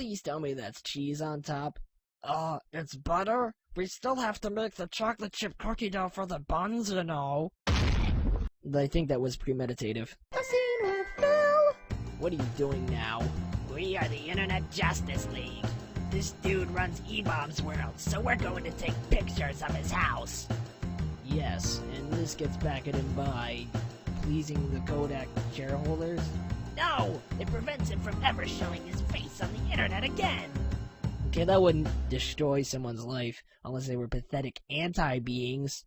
Please tell me that's cheese on top. It's butter? We still have to make the chocolate chip cookie dough for the buns, you know. I think that was premeditative. A scene with Phil! What are you doing now? We are the Internet Justice League. This dude runs E-Bomb's World, so we're going to take pictures of his house. Yes, and this gets back at him by pleasing the Kodak shareholders? No! It prevents him from ever showing his face on the internet again! Okay, that wouldn't destroy someone's life unless they were pathetic anti-beings.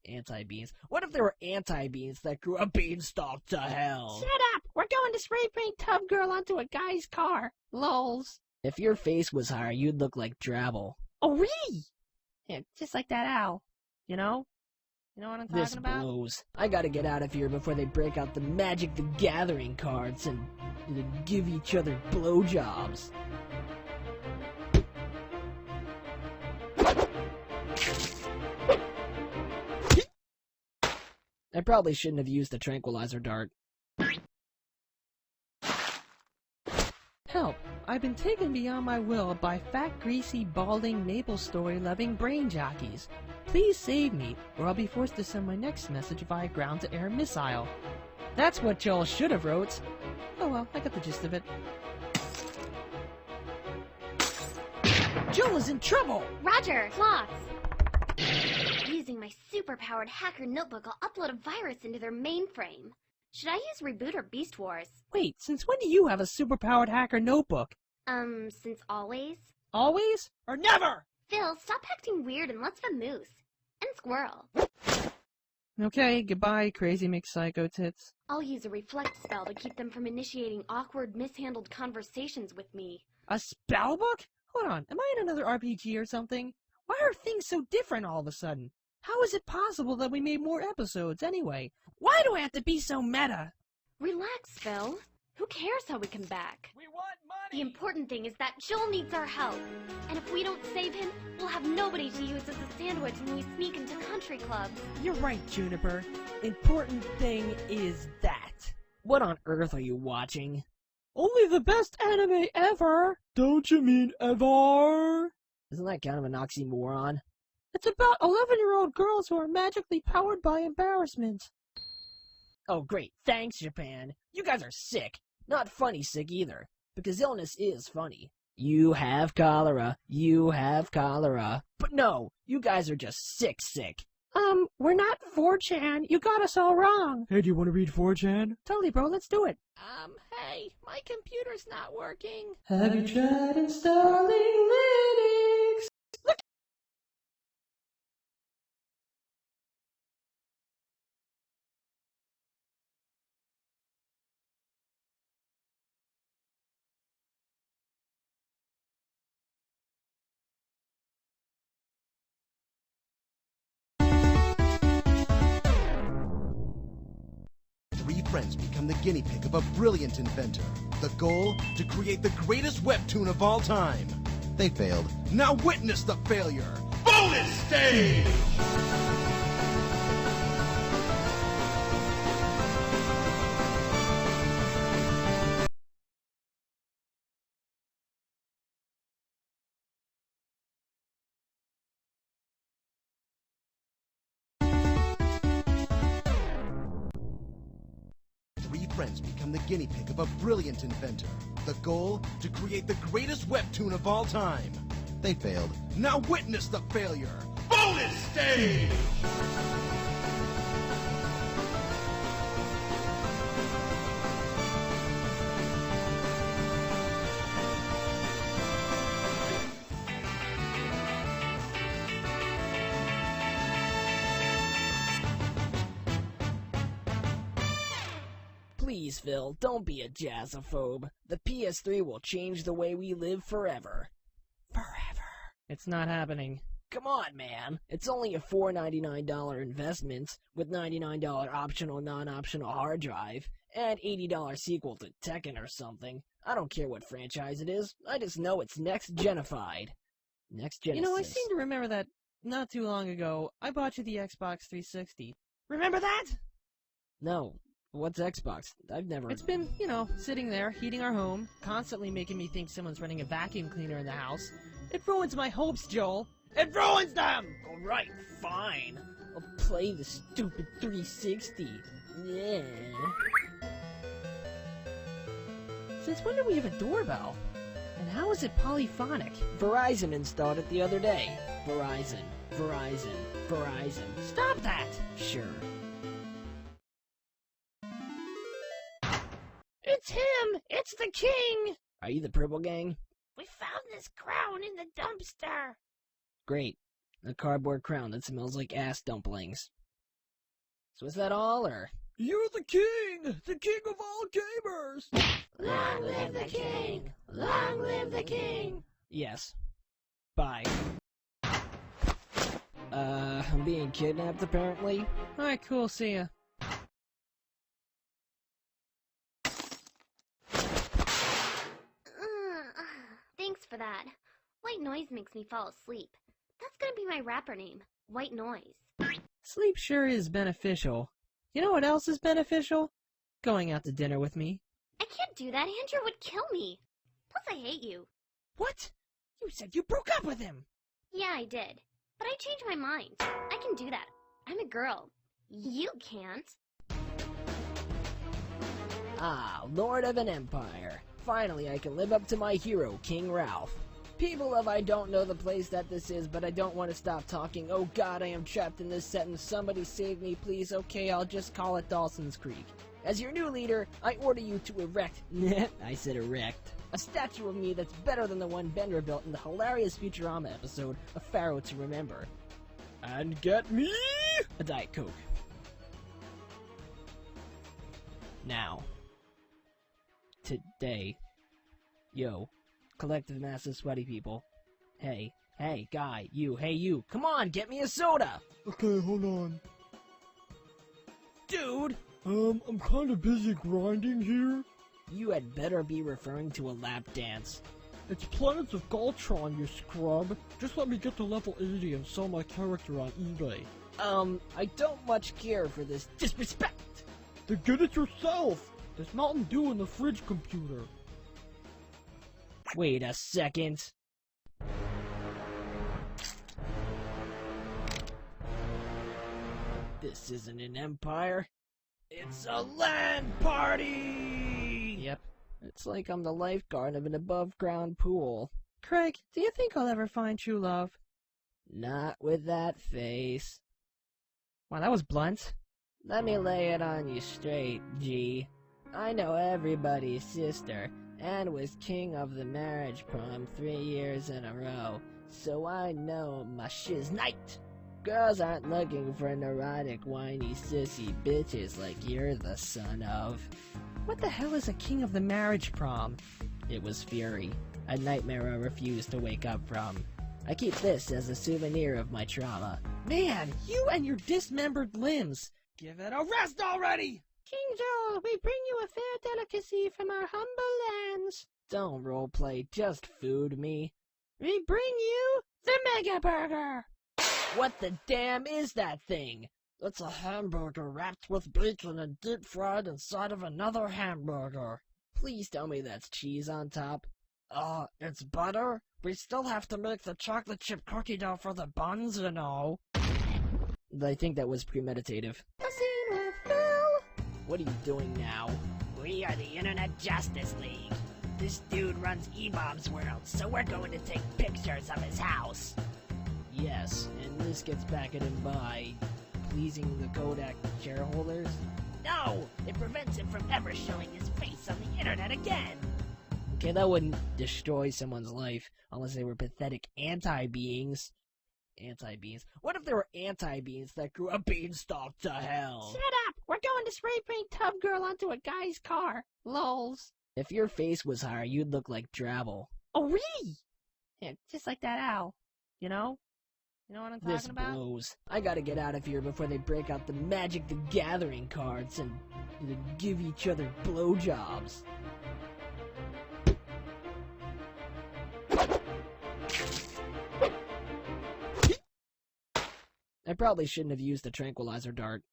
Anti-beings? What if they were anti-beings that grew a beanstalk to hell? Shut up! We're going to spray paint Tub Girl onto a guy's car. Lols. If your face was higher, you'd look like Drabble. Oh, really? Yeah, just like that owl. You know? You know what I'm talking This about? blows. I gotta get out of here before they break out the Magic the Gathering cards and give each other blowjobs. I probably shouldn't have used the tranquilizer dart. Help! I've been taken beyond my will by fat, greasy, balding, maple story-loving brain jockeys. Please save me, or I'll be forced to send my next message via ground-to-air missile. That's what Joel should have wrote. Oh well, I got the gist of it. Joel is in trouble! Roger! Sloths! Using my super-powered hacker notebook, I'll upload a virus into their mainframe. Should I use Reboot or Beast Wars? Wait, since when do you have a super-powered hacker notebook? Since always? Always? Or never? Phil, stop acting weird and let's vamoose. And squirrel. Okay, goodbye, crazy McPsycho tits. I'll use a reflect spell to keep them from initiating awkward, mishandled conversations with me. A spell book? Hold on, am I in another RPG or something? Why are things so different all of a sudden? How is it possible that we made more episodes anyway? Why do I have to be so meta? Relax, Phil. Who cares how we come back? We want money! The important thing is that Joel needs our help. And if we don't save him, we'll have nobody to use as a sandwich when we sneak into country clubs. You're right, Juniper. Important thing is that. What on earth are you watching? Only the best anime ever! Don't you mean ever? Isn't that kind of an oxymoron? It's about 11-year-old girls who are magically powered by embarrassment. Oh great, thanks Japan. You guys are sick. Not funny sick either, because illness is funny. You have cholera, you have cholera. But no, you guys are just sick. We're not 4chan. You got us all wrong. Hey, do you want to read 4chan? Totally, bro. Let's do it. Hey, my computer's not working. Have you tried installing Linux? Three friends become the guinea pig of a brilliant inventor. The goal? To create the greatest webtoon of all time. They failed. Now witness the failure. Bonus stage! Three friends become the guinea pig of a brilliant inventor. The goal? To create the greatest webtoon of all time. They failed. Now witness the failure. Bonus stage! Please, Phil, don't be a jazzophobe. The PS3 will change the way we live forever. Forever. It's not happening. Come on, man. It's only a $4.99 investment with $99 optional, non-optional hard drive and $80 sequel to Tekken or something. I don't care what franchise it is. I just know it's next-genified. Next Genesis. You know, I seem to remember that not too long ago, I bought you the Xbox 360. Remember that? No. What's Xbox? I've never... It's been, sitting there, heating our home, constantly making me think someone's running a vacuum cleaner in the house. It ruins my hopes, Joel. It ruins them! Alright, fine. I'll play the stupid 360. Yeah. Since when do we have a doorbell? And how is it polyphonic? Verizon installed it the other day. Verizon. Stop that! Sure. It's him! It's the king! Are you the Purple Gang? We found this crown in the dumpster. Great. A cardboard crown that smells like ass dumplings. So is that all, or...? You're the king! The king of all gamers! Long live the king! Long live the king! Yes. Bye. I'm being kidnapped, apparently. Alright, cool, see ya. Thanks for that. White noise makes me fall asleep. That's gonna be my rapper name. White Noise. Sleep sure is beneficial. You know what else is beneficial? Going out to dinner with me. I can't do that. Andrew would kill me. Plus, I hate you. What? You said you broke up with him! Yeah, I did. But I changed my mind. I can do that. I'm a girl. You can't. Ah, Lord of an Empire. Finally, I can live up to my hero, King Ralph. People of I don't know the place that this is, but I don't want to stop talking. Oh god, I am trapped in this sentence. Somebody save me, please. Okay, I'll just call it Dawson's Creek. As your new leader, I order you to erect... I said erect. A statue of me that's better than the one Bender built in the hilarious Futurama episode, A Pharaoh to Remember. And get me a Diet Coke. Now. Today. Yo. Collective mass of sweaty people. Hey, guy, hey you, come on, get me a soda! Okay, hold on. Dude! I'm kinda busy grinding here. You had better be referring to a lap dance. It's Planets of Galtron, you scrub. Just let me get to level 80 and sell my character on eBay. I don't much care for this disrespect! Then get it yourself! There's Mountain Dew in the fridge computer. Wait a second. This isn't an empire. It's a LAN party! Yep. It's like I'm the lifeguard of an above-ground pool. Craig, do you think I'll ever find true love? Not with that face. Wow, that was blunt. Let me lay it on you straight, G. I know everybody's sister, and was king of the marriage prom 3 years in a row, so I know my shiz night. Girls aren't looking for neurotic, whiny, sissy bitches like you're the son of. What the hell is a king of the marriage prom? It was Fury, a nightmare I refused to wake up from. I keep this as a souvenir of my trauma. Man, you and your dismembered limbs! Give it a rest already! King Joel, we bring you a fair delicacy from our humble lands. Don't roleplay, just food me. We bring you the Mega Burger. What the damn is that thing? It's a hamburger wrapped with bacon and deep fried inside of another hamburger. Please tell me that's cheese on top. It's butter? We still have to make the chocolate chip cookie dough for the buns, you know. I think that was premeditative. A scene with Phil. What are you doing now? We are the Internet Justice League. This dude runs E-Bombs World, so we're going to take pictures of his house. Yes, and this gets bracketed by pleasing the Kodak shareholders? No! It prevents him from ever showing his face on the internet again! Okay, that wouldn't destroy someone's life, unless they were pathetic anti-beings. Anti-beings? What if there were anti-beings that grew a beanstalk to hell? Shut up! We're going to spray paint Tub Girl onto a guy's car. Lols. If your face was higher, you'd look like Drabble. Oh, really? Yeah, just like that owl. You know? You know what I'm talking This about? blows. I gotta get out of here before they break out the Magic the Gathering cards and give each other blowjobs. I probably shouldn't have used the tranquilizer dart.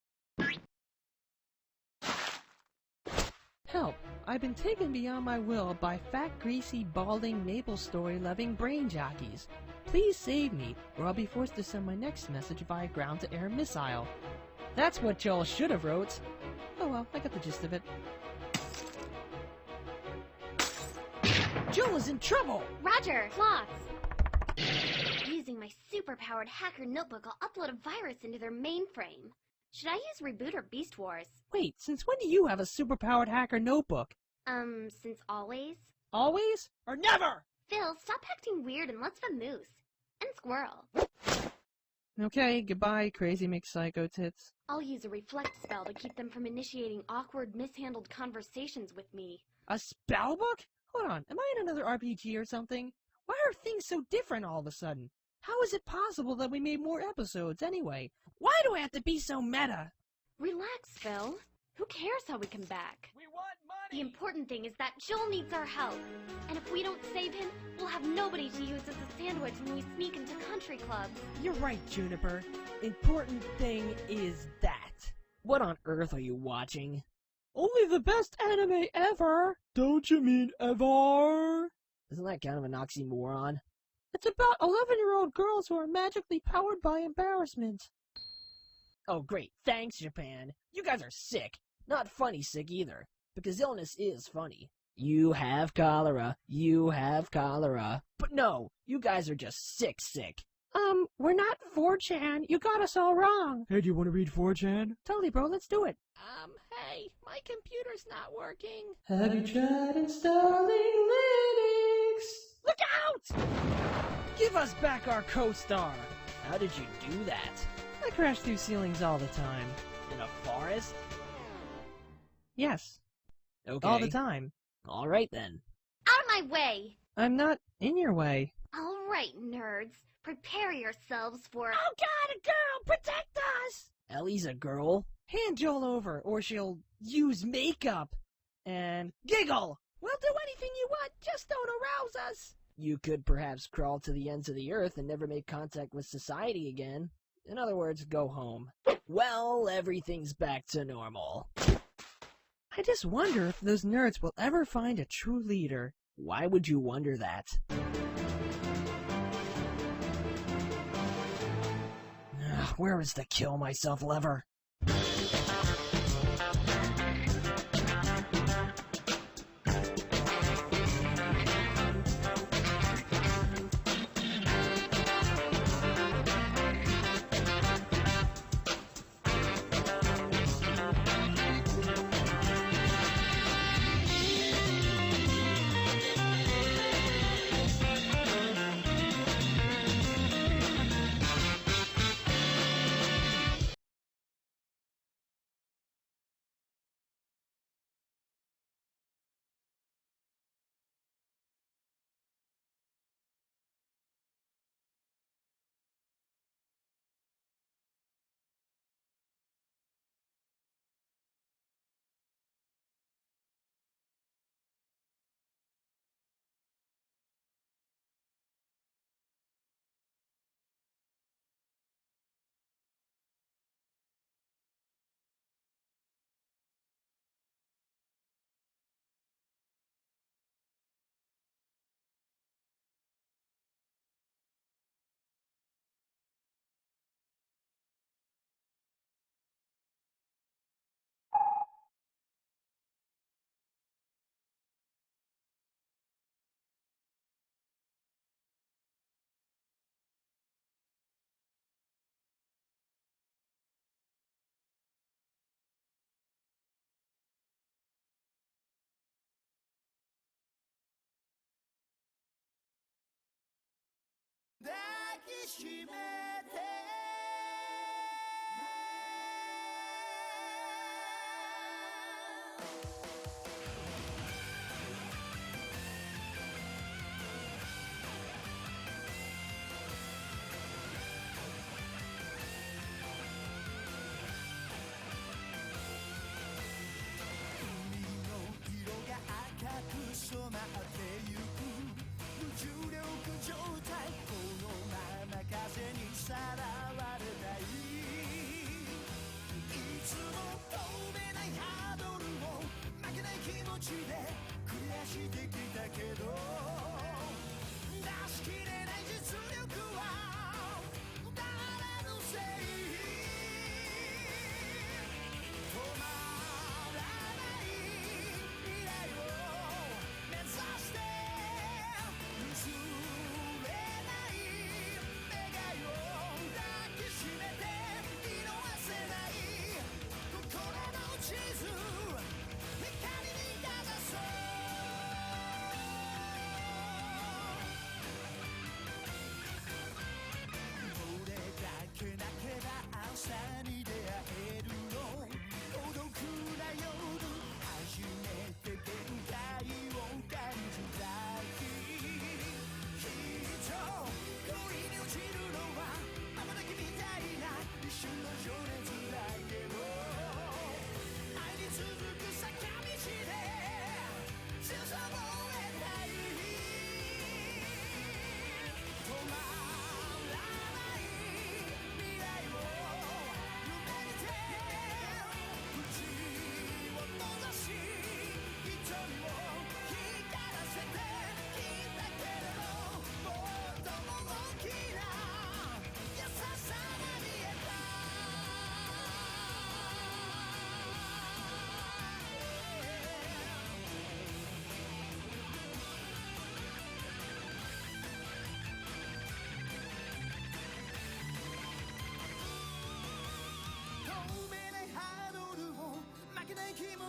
been taken beyond my will by fat, greasy, balding, maple story-loving brain jockeys. Please save me, or I'll be forced to send my next message via ground-to-air missile. That's what Joel should have wrote. Oh well, I got the gist of it. Joel is in trouble! Roger, Floss. Using my super-powered hacker notebook, I'll upload a virus into their mainframe. Should I use Reboot or Beast Wars? Wait, since when do you have a super-powered hacker notebook? Since always? Always? Or never? Phil, stop acting weird and let's vamoose. And squirrel. Okay, goodbye, crazy McPsycho tits. I'll use a reflect spell to keep them from initiating awkward, mishandled conversations with me. A spell book? Hold on, am I in another RPG or something? Why are things so different all of a sudden? How is it possible that we made more episodes anyway? Why do I have to be so meta? Relax, Phil. Who cares how we come back? We want money! The important thing is that Joel needs our help. And if we don't save him, we'll have nobody to use as a sandwich when we sneak into country clubs. You're right, Juniper. Important thing is that. What on earth are you watching? Only the best anime ever! Don't you mean ever? Isn't that kind of an oxymoron? It's about 11-year-old girls who are magically powered by embarrassment. Oh great, thanks Japan. You guys are sick. Not funny sick either, because illness is funny. You have cholera, you have cholera. But no, you guys are just sick. We're not 4chan. You got us all wrong. Hey, do you want to read 4chan? Totally, bro, let's do it. Hey, my computer's not working. Have you tried installing Linux? Look out! Give us back our co-star. How did you do that? I crash through ceilings all the time. In a forest? Yes, Okay. all the time. All right then. Out of my way! I'm not in your way. All right, nerds. Prepare yourselves for... Oh God, a girl! Protect us! Ellie's a girl. Hand Joel over, or she'll use makeup. And giggle! We'll do anything you want, just don't arouse us. You could perhaps crawl to the ends of the earth and never make contact with society again. In other words, go home. Well, everything's back to normal. I just wonder if those nerds will ever find a true leader. Why would you wonder that? Where is the kill myself lever?「いつも透明なハードルを負けない気持ちで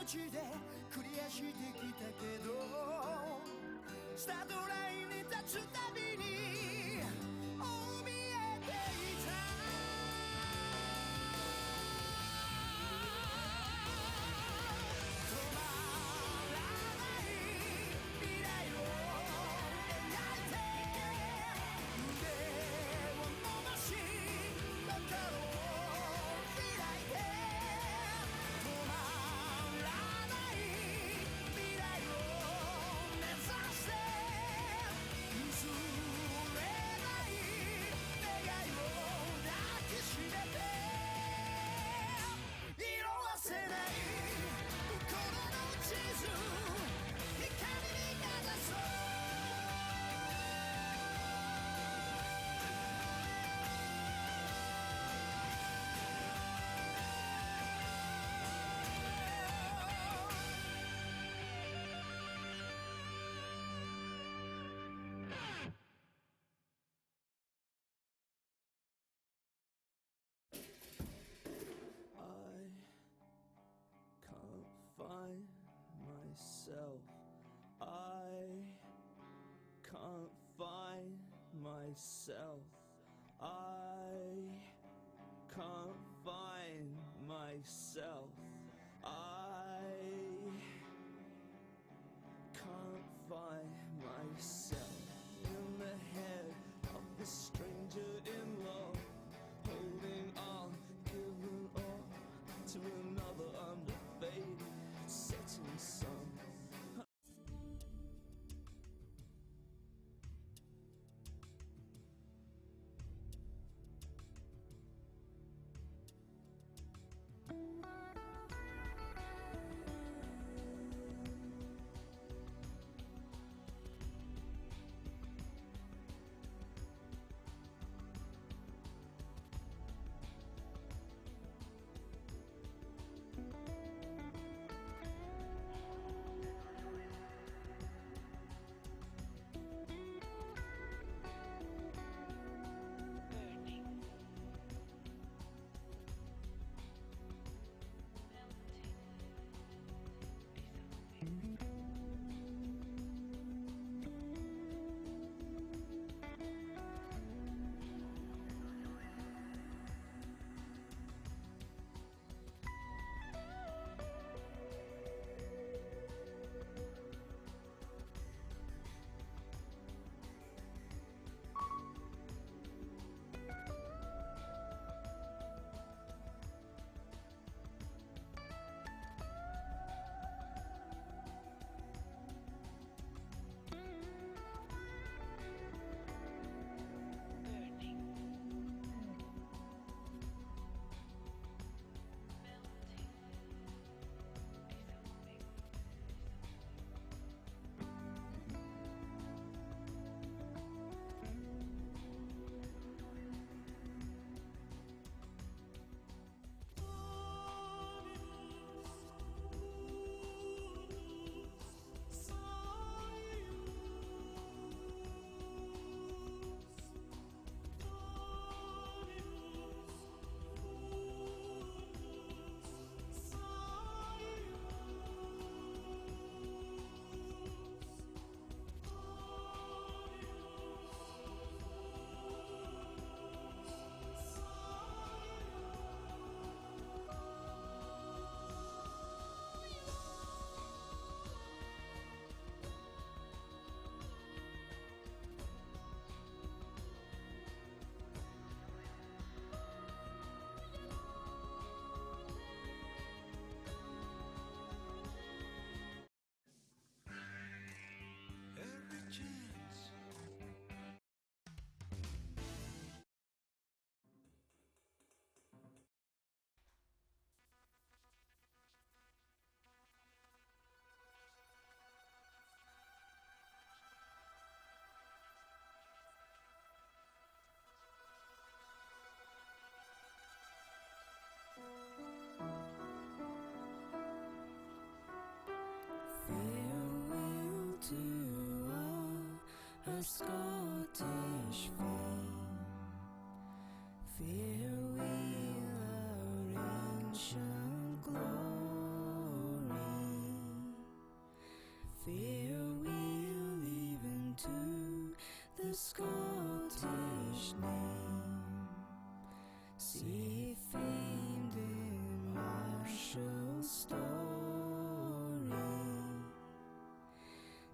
ちでクリアしてきたけどスタートラインに立つたびに怯えていた止まらない未来を描いて腕を伸ばし中を開いて止まらない未来を目指して譲れない願いを抱きしめて色あせない心の地図光にかざそうcan't find myself. I can't find myself in the head of the stranger in love, holding on, giving all to another under faded setting sun. Farewell to a Scottish fame. Farewell our ancient glory. the Scottish name. See famed in martial story.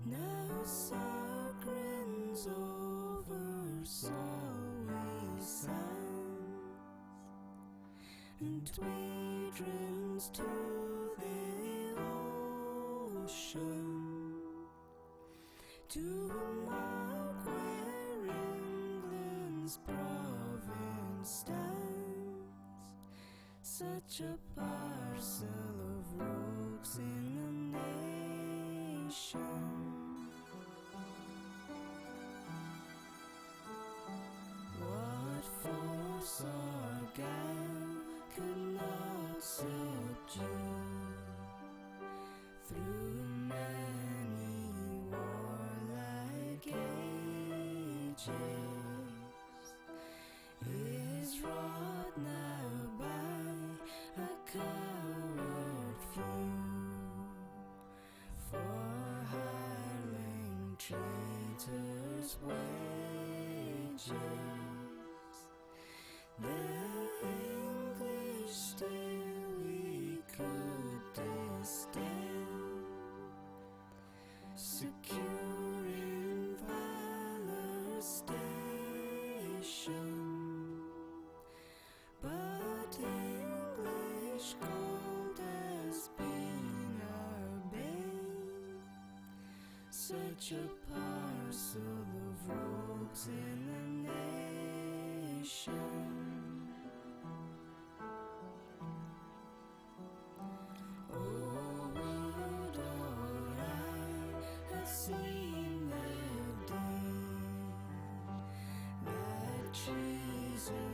Now Sargren's over Solway sands, and Tweedrins to the ocean, to mark where England's province stands. Such a parcel of rogues in the nation. What force or guile could not subdue through many warlike ages is wrought now by a coward few, for hireling traitors' wages. The English still we could distill, secure in valor's station. But English gold has been our bane, such a parcel of rogues in the nation. Oh, would all I had seen that day, that treason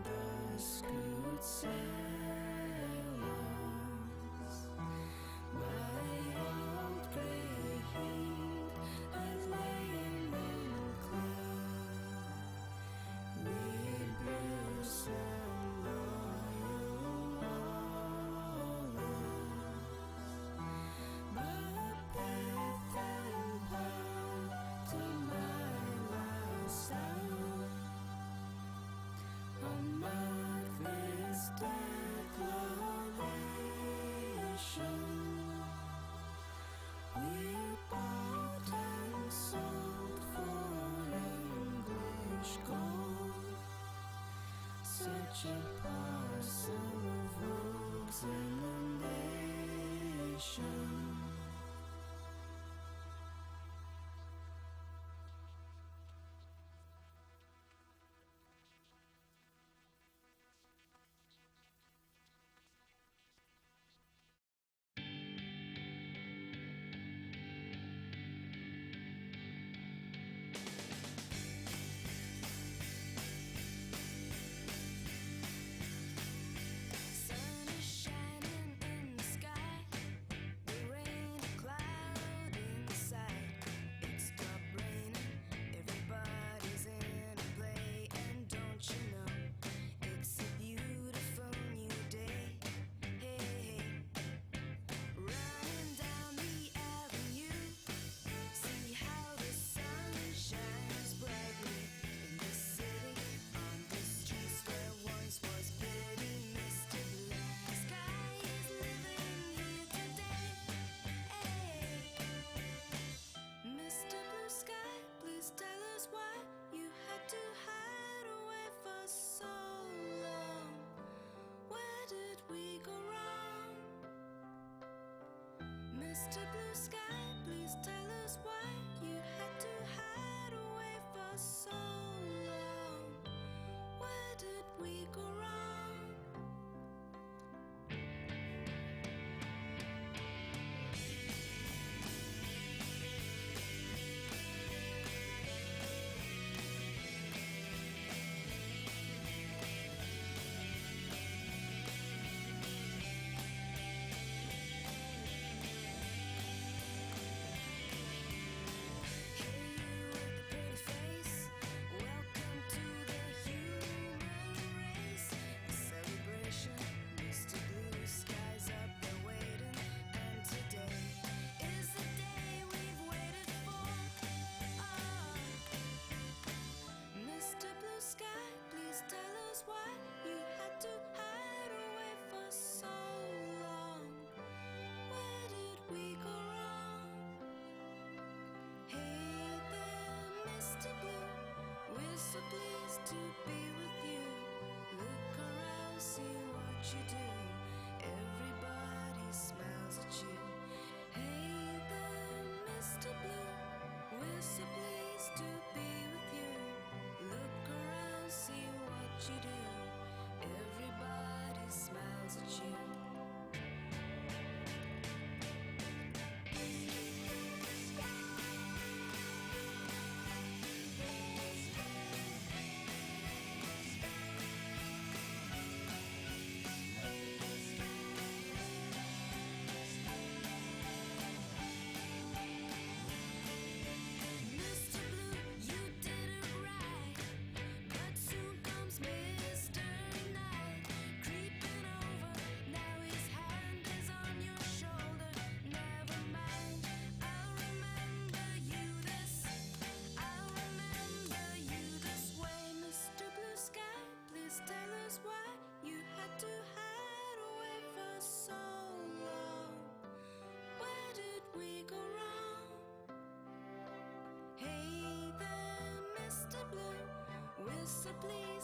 thus could sell us. My old grey heat had lain unclean, with Bruce and loyal Wallace. But death and power to my last hour, on this declaration, we bought and sold for English gold, such a parcel of rogues in the nation. Sun is shining in the sky. The rain a cloud inside. It stopped raining. Everybody's in a play, and don't you know it's a beautiful new day? Hey, hey. Running down the avenue, see how the sun shines brightly in the city, on the streets where once was pretty Mr. Blue Sky is living here today. Hey, Mr. Blue Sky, please tell us why you had to hide away for so long. Where did we go wrong? Mr. Blue Sky, please tell us why you had to hide away for so long. Where did we go wrong?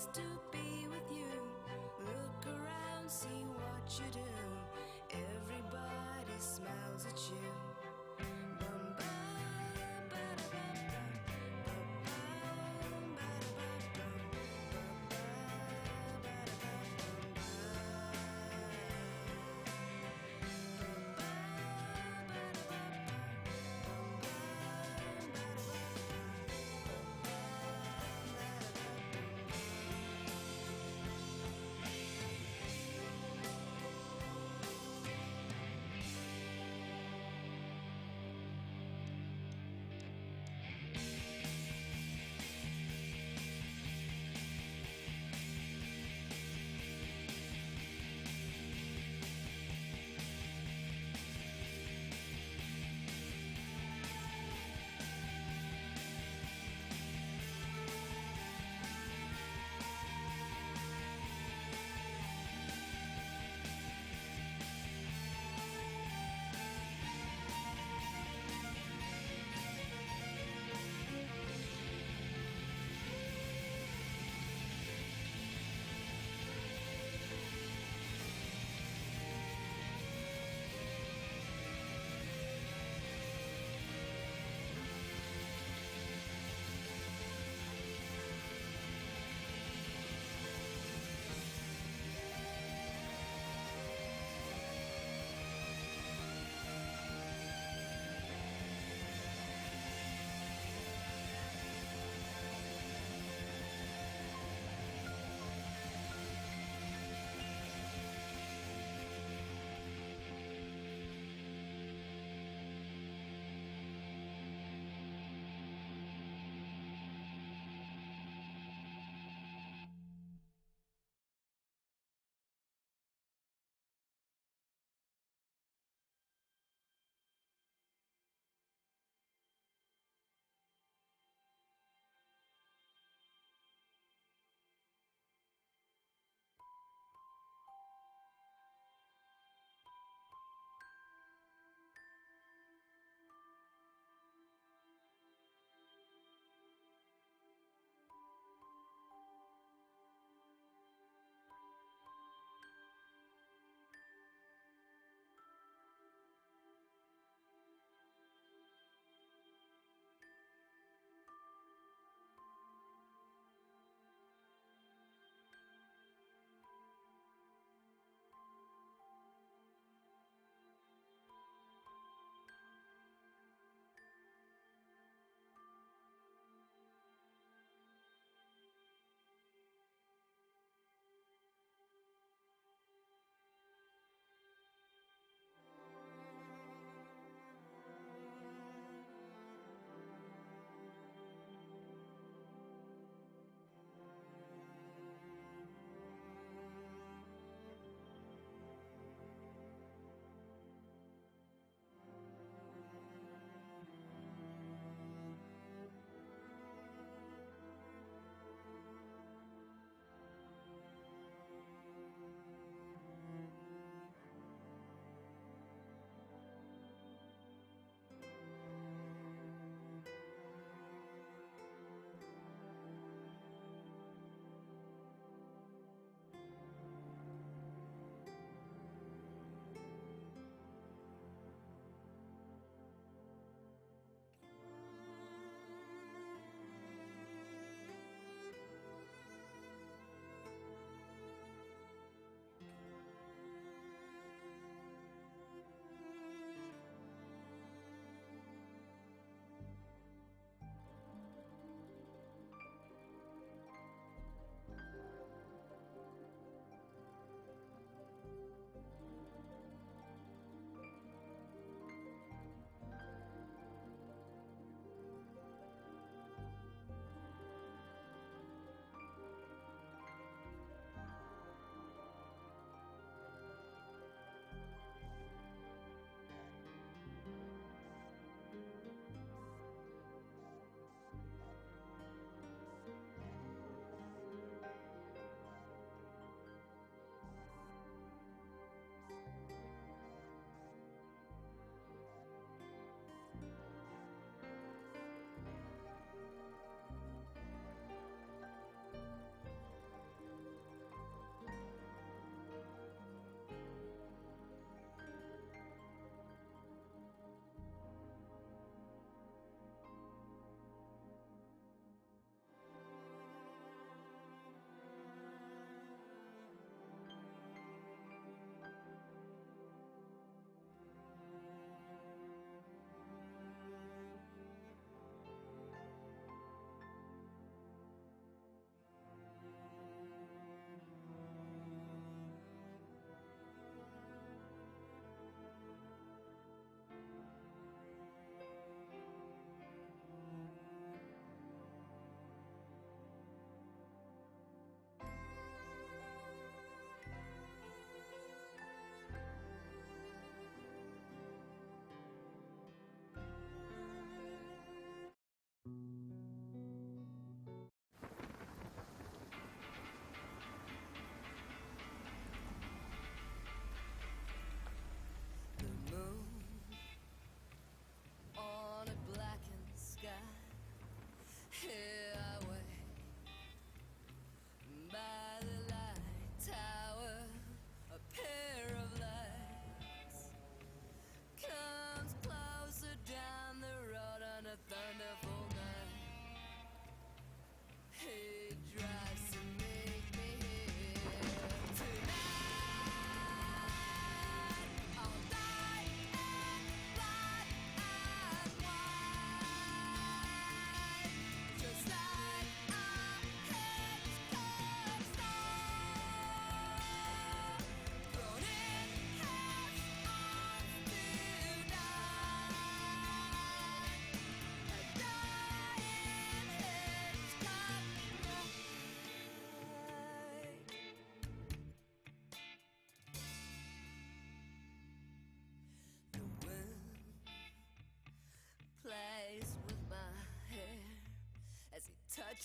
just to be with you. Look around, see what you do. Everybody smiles at you. Bum, ba, ba, da, ba, ba. Bum, bum, ba, da, ba, bum. Bum, ba, ba, da, ba, bum, ba.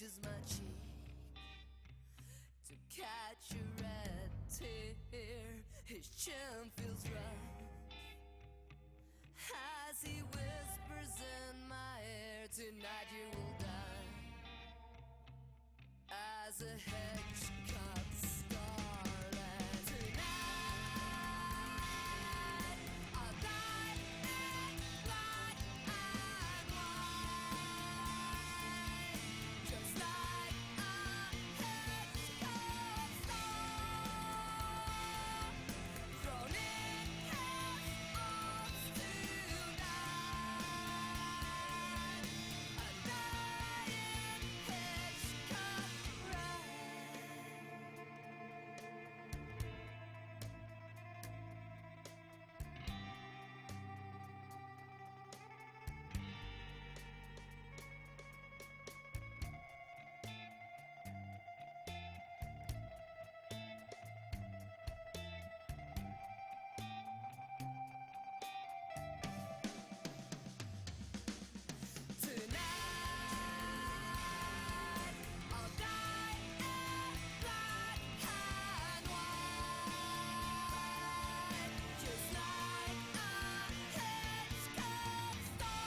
touches my cheek to catch a red tear. His chin feels rough as he whispers in my ear, tonight you will die as a hedge cuts scarlet. Tonight I'll die in black and white, just like a hedge cut star thrown in his arms tonight. A dying hedge cut Tonight I'll die in black and white, just like a hedge cut star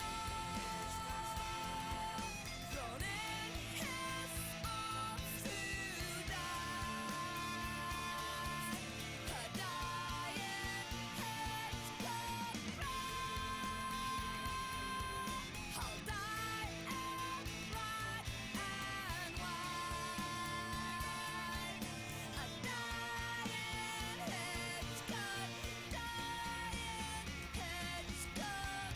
thrown in his arms tonight. A dying hedge cut I'll die in black and white. A dying hedge cut, dying hedge cut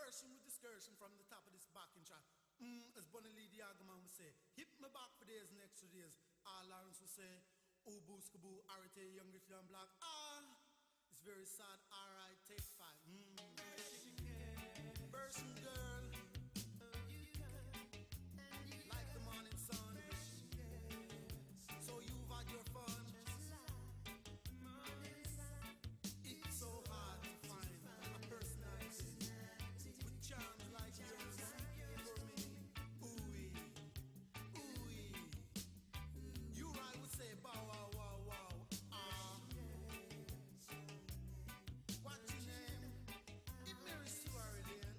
Version with discursion from the top of this backing track. As Bunny Lee the Agaman would say, hit me back for days and extra days. Lawrence would say, oh boo skaboo, arite, young rich young black. It's very sad, alright, take five. Version girl, like the morning sun. So you've had your fun. It's so hard to find a personality with charms like yours for me. Ooh-wee, ooh-wee. You I would say bow wow wow wow. What's your name? It Mary Sue Aurelian.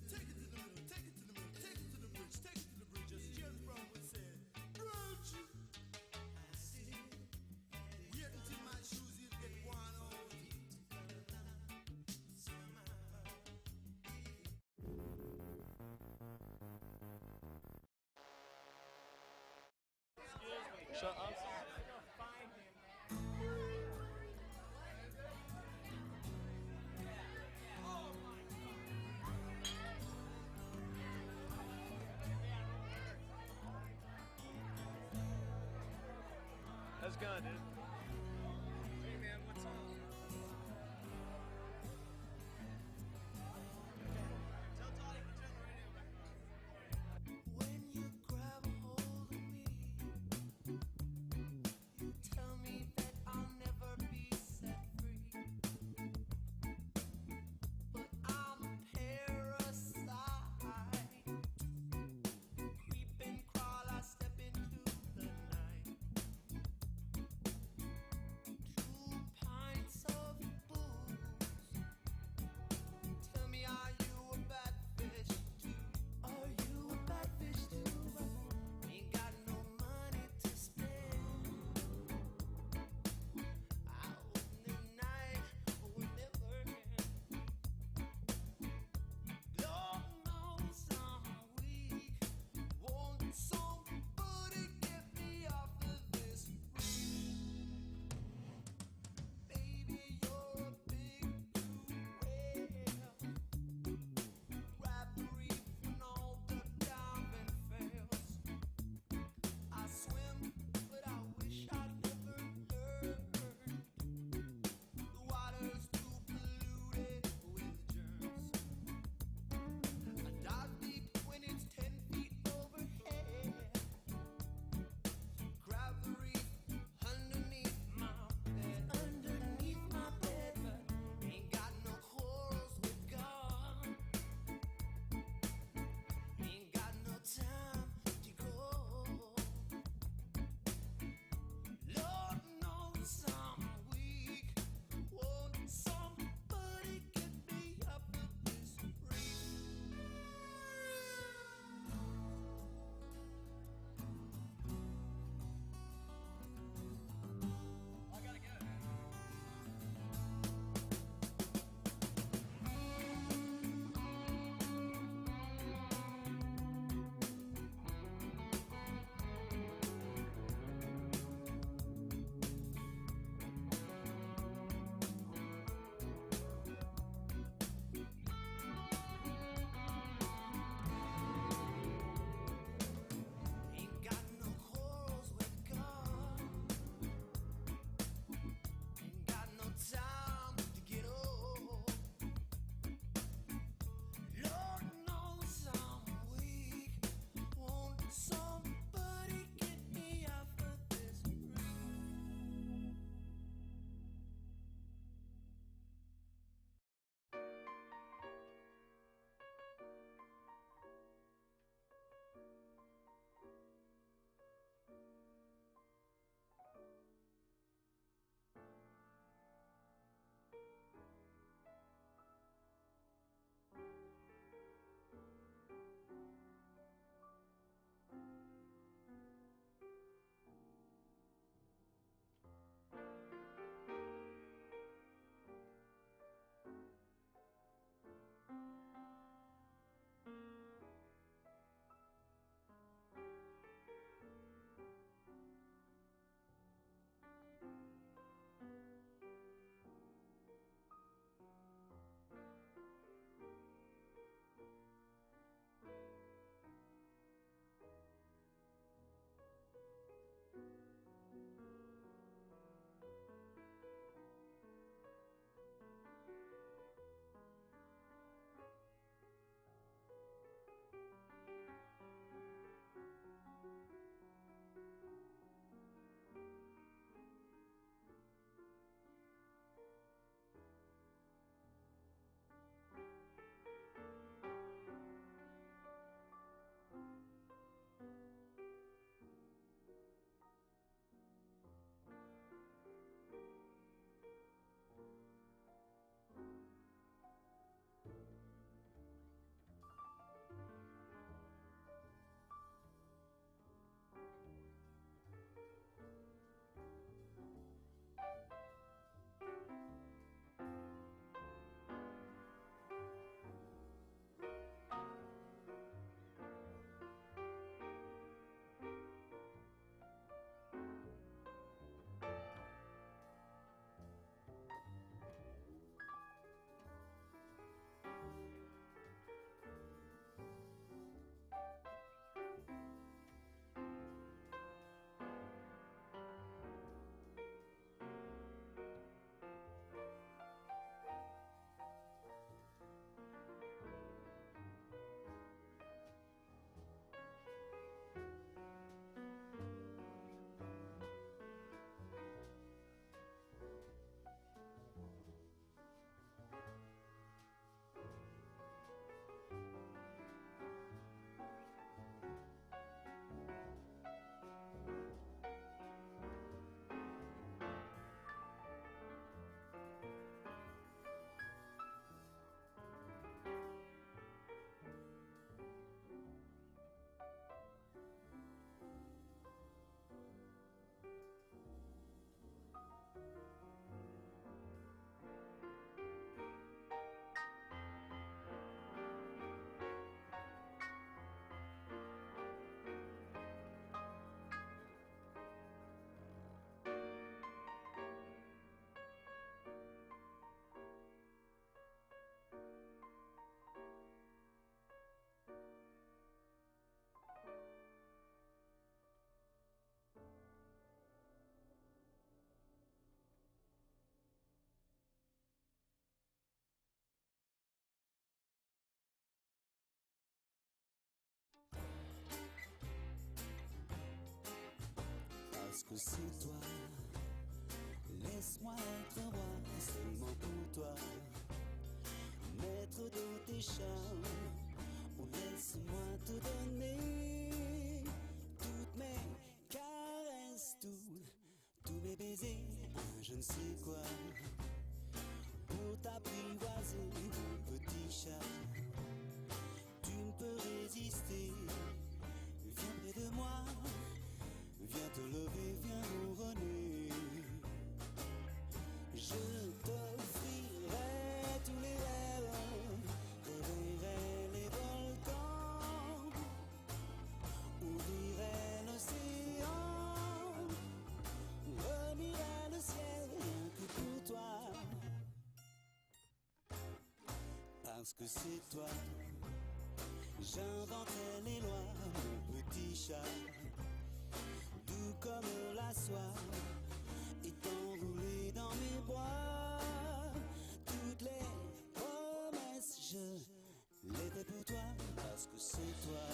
Take it to the middle, take it to the middle, take it to the bridge, take it to the bridge, as James Brown would say. Bridge! Wait until my shoes will get worn out. Shut up. How's it going, dude? Hey, man, what's on? Tell Toddie to turn the radio back on. When you grab a que c'est toi. Laisse-moi être roi seulement pour toi. Maître de tes charmes, ou laisse-moi te donner toutes mes caresses, tous mes baisers, je ne sais quoi, pour t'apprivoiser, mon petit chat. Tu ne peux résister, viens près de moi, viens te lever, viens ronronner. Je t'offrirai tous les rêves, réveillerai les volcans, ouvrirai l'océan, renirai le ciel rien que pour toi. Parce que c'est toi, j'inventerai les lois, mon petit chat, doux comme la soie, est enroulé dans mes bois. Toutes les promesses, je les fais pour toi, parce que c'est toi.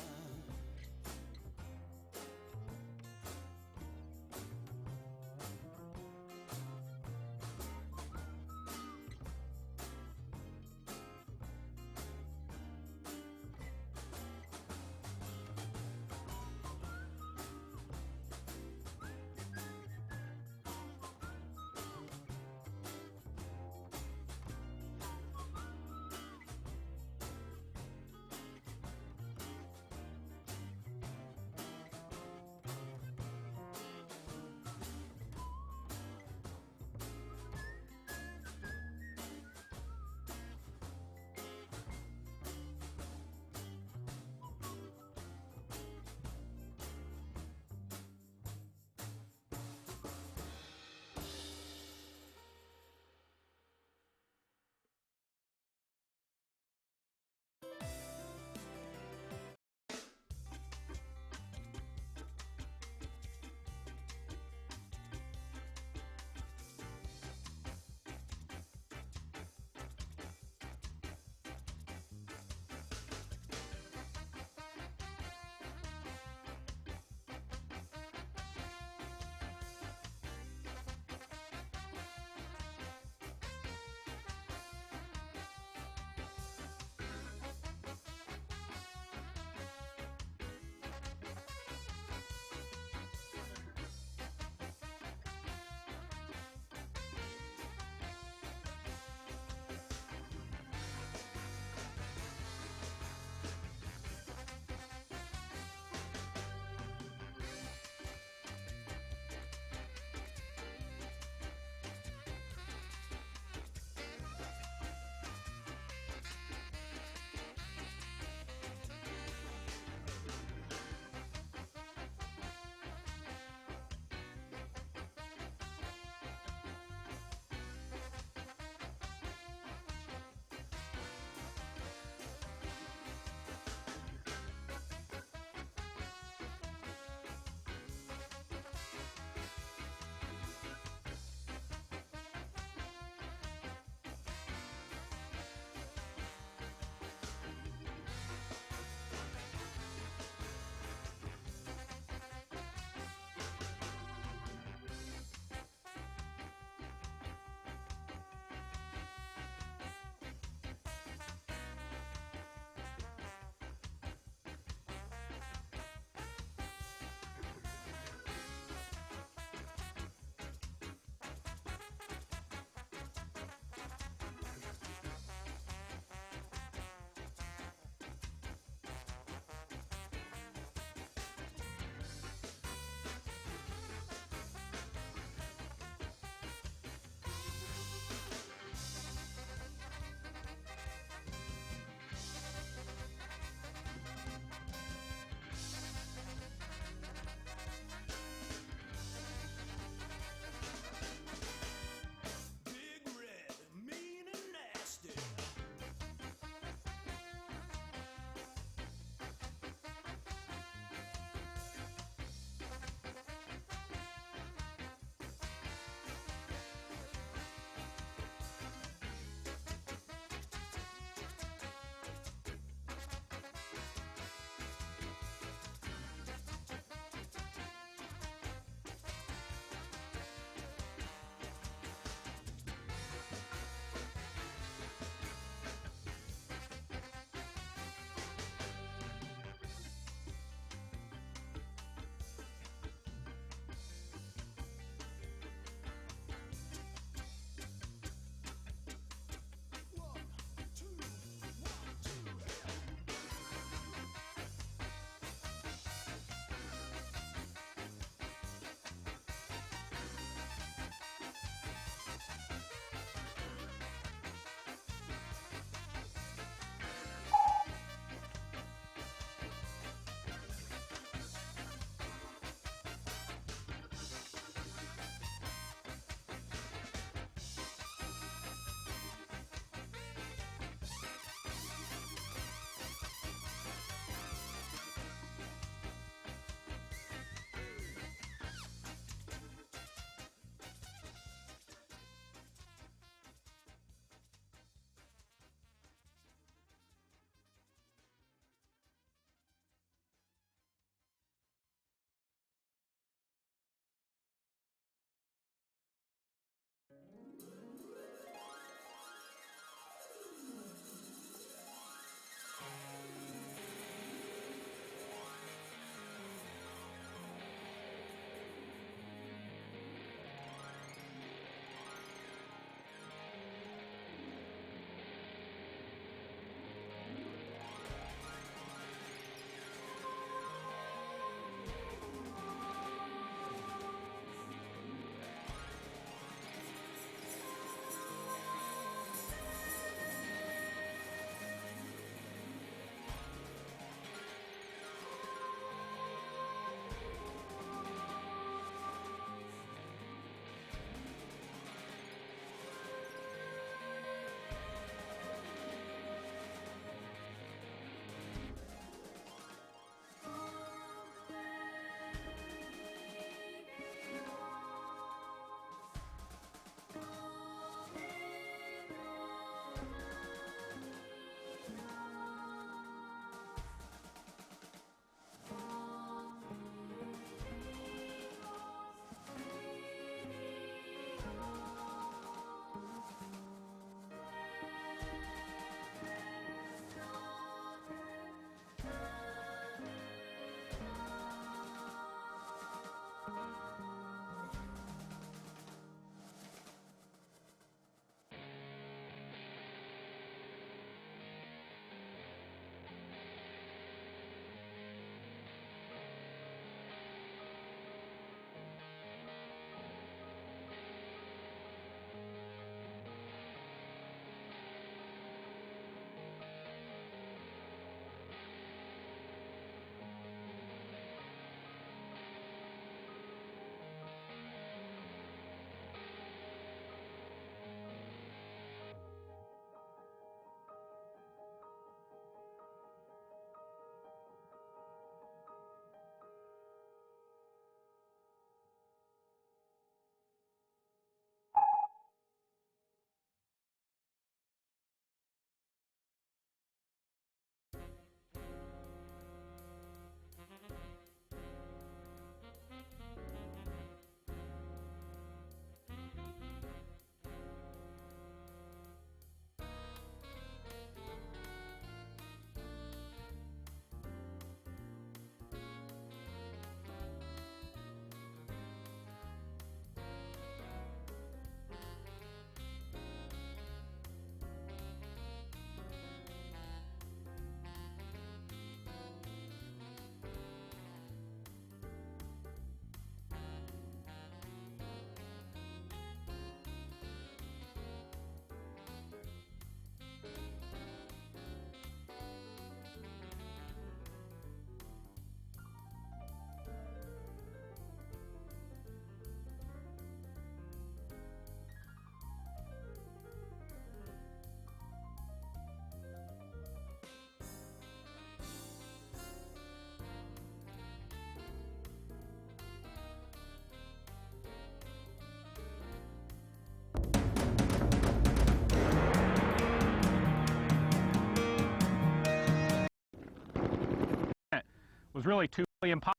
was really too impossible.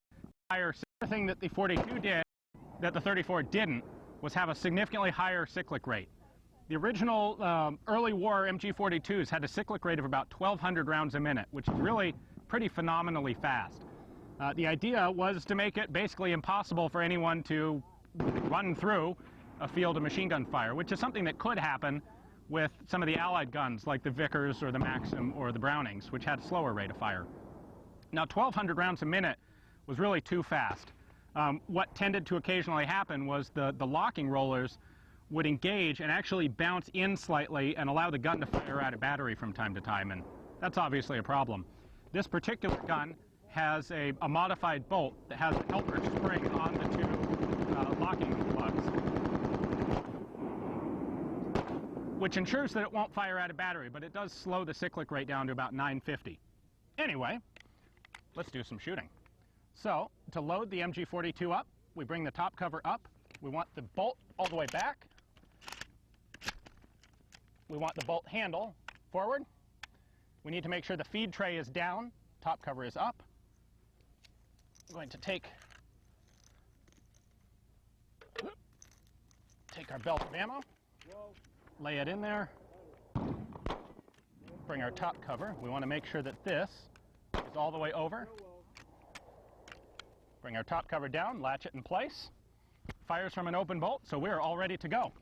The thing that the 42 did that the 34 didn't was have a significantly higher cyclic rate. The original early war MG42s had a cyclic rate of about 1,200 rounds a minute, which is really pretty phenomenally fast. The idea was to make it basically impossible for anyone to run through a field of machine gun fire, which is something that could happen with some of the Allied guns like the Vickers or the Maxim or the Brownings, which had a slower rate of fire. Now 1,200 rounds a minute was really too fast. What tended to occasionally happen was the locking rollers would engage and actually bounce in slightly and allow the gun to fire out of battery from time to time, and that's obviously a problem. This particular gun has a modified bolt that has a helper spring on the two locking lugs, which ensures that it won't fire out of battery, but it does slow the cyclic rate down to about 950. Anyway, let's do some shooting. So, to load the MG42 up, we bring the top cover up. We want the bolt all the way back. We want the bolt handle forward. We need to make sure the feed tray is down, top cover is up. I'm going to take our belt of ammo, lay it in there, bring our top cover. We want to make sure that this is all the way over. Bring our top cover down, latch it in place. Fires from an open bolt, so we're all ready to go.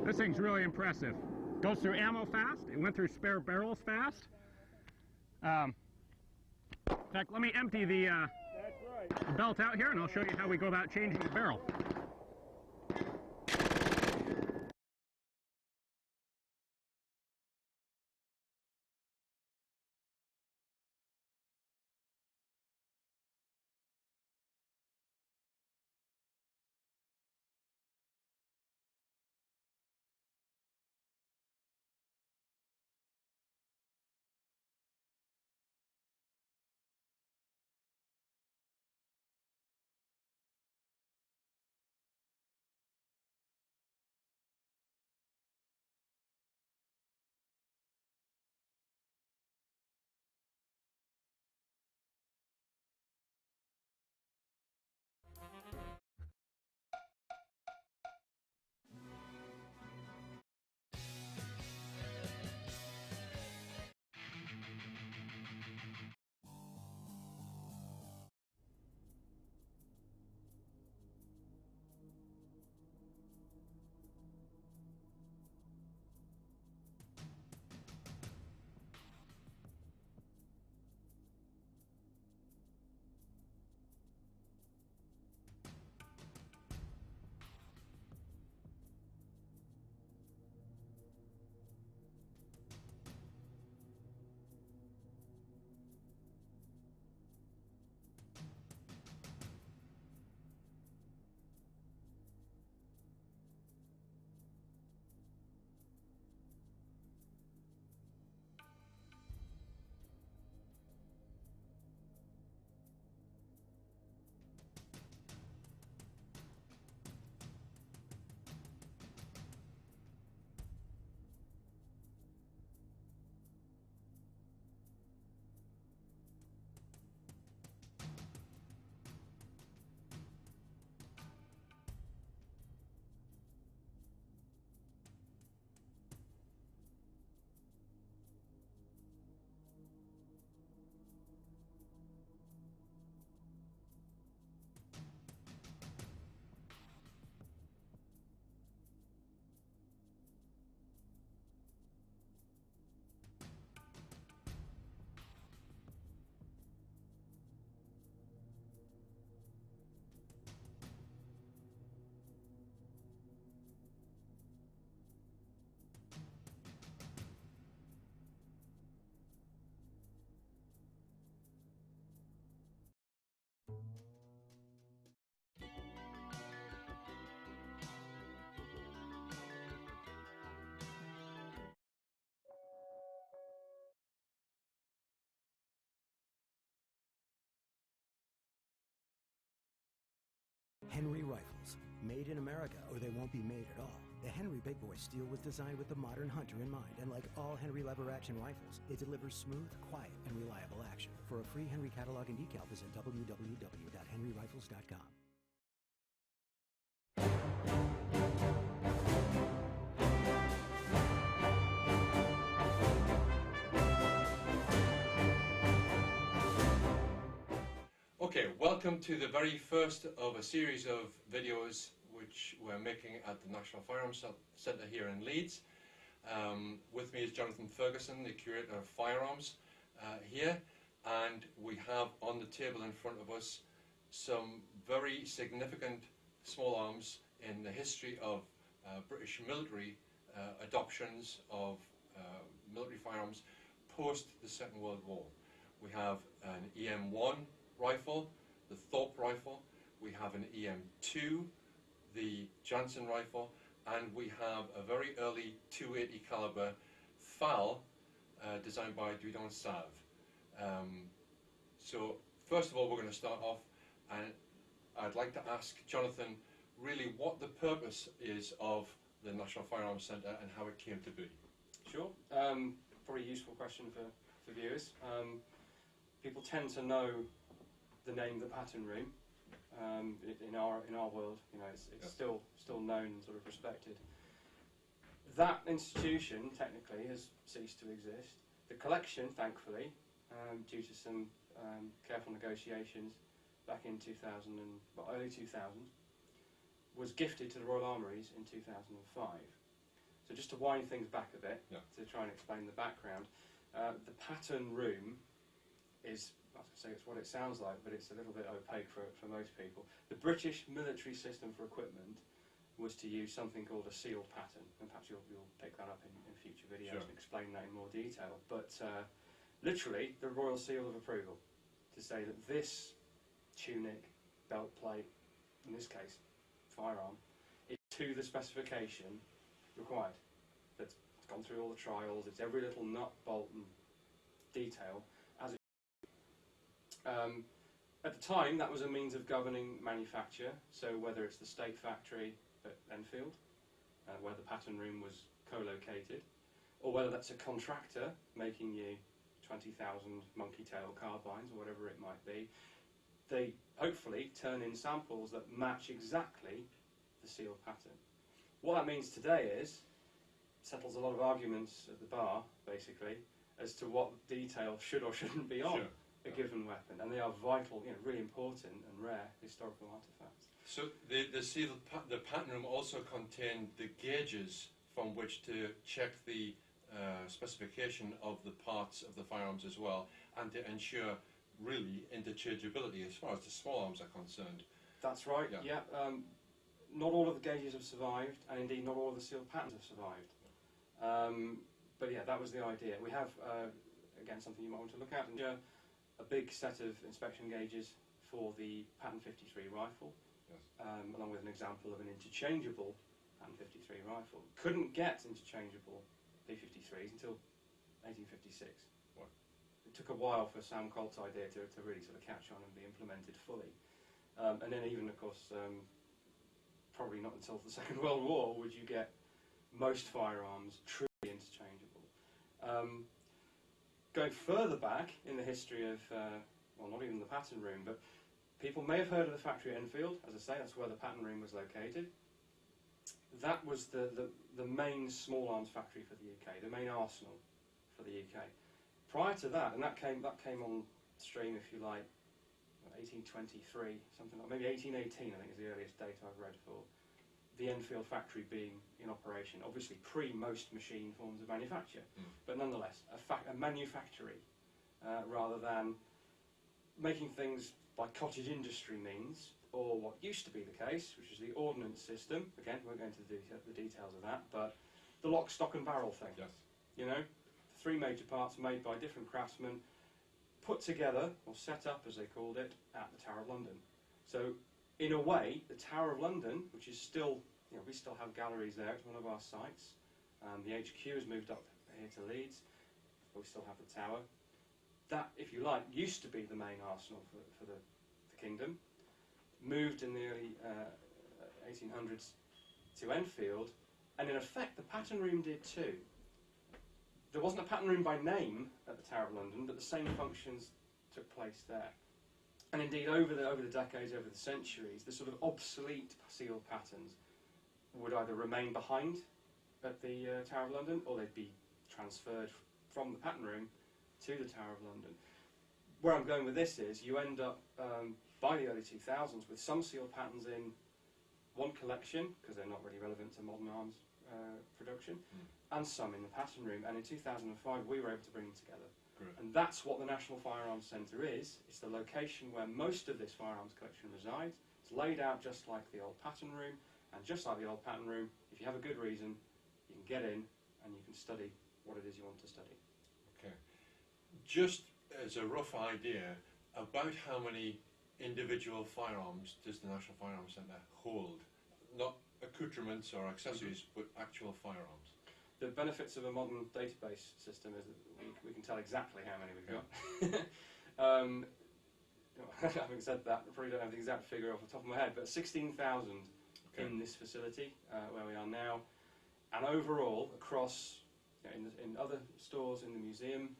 This thing's really impressive. Goes through ammo fast. It went through spare barrels fast. In fact, let me empty the belt out here and I'll show you how we go about changing the barrel. Henry rifles. Made in America, or they won't be made at all. The Henry Big Boy steel was designed with the modern hunter in mind, and like all Henry lever-action rifles, it delivers smooth, quiet, and reliable action. For a free Henry catalog and decal, visit www.henryrifles.com. Okay, welcome to the very first of a series of videos which we're making at the National Firearms Centre here in Leeds. With me is Jonathan Ferguson, the curator of firearms here, and we have on the table in front of us some very significant small arms in the history of British military adoptions of military firearms post the Second World War. We have an EM1 rifle, the Thorpe rifle, we have an EM2, the Janssen rifle, and we have a very early 280 caliber FAL designed by Duidon Save. So first of all, we're going to start off, and I'd like to ask Jonathan really what the purpose is of the National Firearms Centre and how it came to be. Sure. Probably a useful question for viewers. People tend to know the name the Pattern Room. In our world, you know, it's still known and sort of respected. That institution technically has ceased to exist. The collection, thankfully, due to some careful negotiations back in early 2000, was gifted to the Royal Armouries in 2005. So just to wind things back a bit, to try and explain the background, the Pattern Room is, I was going to say it's what it sounds like, but it's a little bit opaque for most people. The British military system for equipment was to use something called a sealed pattern, and perhaps you'll pick that up in future videos and explain that in more detail. But literally, the Royal Seal of Approval, to say that this tunic, belt plate, in this case, firearm, is to the specification required. That's gone through all the trials, it's every little nut, bolt and detail. At the time, that was a means of governing manufacture, so whether it's the State Factory at Enfield, where the Pattern Room was co-located, or whether that's a contractor making you 20,000 monkey tail carbines, or whatever it might be, they hopefully turn in samples that match exactly the sealed pattern. What that means today is, settles a lot of arguments at the bar, basically, as to what detail should or shouldn't be on a given weapon, and they are vital, you know, really important and rare historical artifacts. So the Pattern Room also contained the gauges from which to check the specification of the parts of the firearms as well, and to ensure really interchangeability as far as the small arms are concerned. That's right. Yeah. Not all of the gauges have survived, and indeed not all of the sealed patterns have survived. But yeah, that was the idea. We have again something you might want to look at, and a big set of inspection gauges for the Pattern 53 rifle, along with an example of an interchangeable Pattern 53 rifle. Couldn't get interchangeable P53s until 1856. What? It took a while for Sam Colt's idea to really sort of catch on and be implemented fully. And then even, of course, probably not until the Second World War would you get most firearms truly interchangeable. Going further back in the history of, well, not even the Pattern Room, but people may have heard of the factory at Enfield. As I say, that's where the Pattern Room was located. That was the main small arms factory for the UK, the main arsenal for the UK. Prior to that, and that came on stream, if you like, 1823, something like, maybe 1818, I think is the earliest date I've read for the Enfield factory being in operation. Obviously pre most machine forms of manufacture, but nonetheless a manufactory rather than making things by cottage industry means, or what used to be the case, which is the ordnance system. Again, we're going to the details of that, but the lock, stock and barrel thing. Yes. You know, three major parts made by different craftsmen, put together, or set up as they called it, at the Tower of London. So, in a way, the Tower of London, which is still, you know, we still have galleries there, it's one of our sites. The HQ has moved up here to Leeds, but we still have the tower. That, if you like, used to be the main arsenal for the kingdom. moved in the early 1800s to Enfield, and in effect the pattern room did too. There wasn't a pattern room by name at the Tower of London, but the same functions took place there. And indeed, over the decades, over the centuries, the sort of obsolete seal patterns would either remain behind at the Tower of London, or they'd be transferred from the pattern room to the Tower of London. Where I'm going with this is, you end up, by the early 2000s, with some seal patterns in one collection, because they're not really relevant to modern arms production, and some in the pattern room. And in 2005, we were able to bring them together. Great. And that's what the National Firearms Centre is. It's the location where most of this firearms collection resides. It's laid out just like the old pattern room, and just like the old pattern room, if you have a good reason, you can get in and you can study what it is you want to study. Okay. Just as a rough idea, about how many individual firearms does the National Firearms Centre hold? Not accoutrements or accessories, but actual firearms. The benefits of a modern database system is that we can tell exactly how many we've got. Having said that, I probably don't have the exact figure off the top of my head, but 16,000 in this facility where we are now, and overall across in other stores in the museum,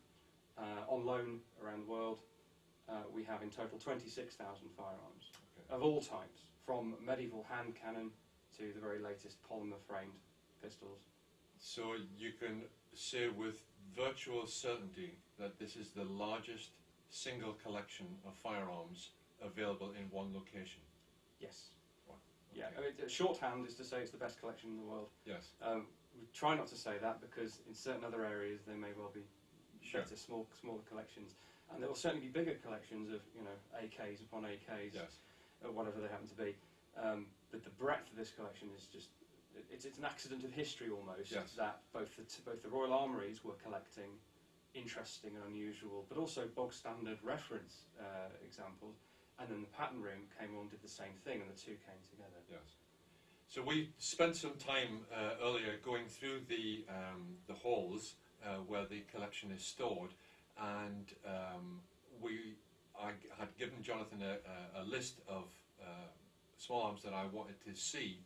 on loan around the world, we have in total 26,000 firearms of all types, from medieval hand cannon to the very latest polymer framed pistols. So you can say with virtual certainty that this is the largest single collection of firearms available in one location. Yes. Wow. Yeah, Okay. I mean, shorthand is to say it's the best collection in the world. Yes. We try not to say that because in certain other areas there may well be better, smaller collections, and there will certainly be bigger collections of AKs upon AKs, or whatever they happen to be. But the breadth of this collection is just—it's an accident of history almost. Yes. That both the Royal Armouries were collecting interesting and unusual, but also bog standard reference examples, and then the pattern room came on, did the same thing, and the two came together. Yes. So we spent some time earlier going through the halls where the collection is stored, and I had given Jonathan a list of small arms that I wanted to see,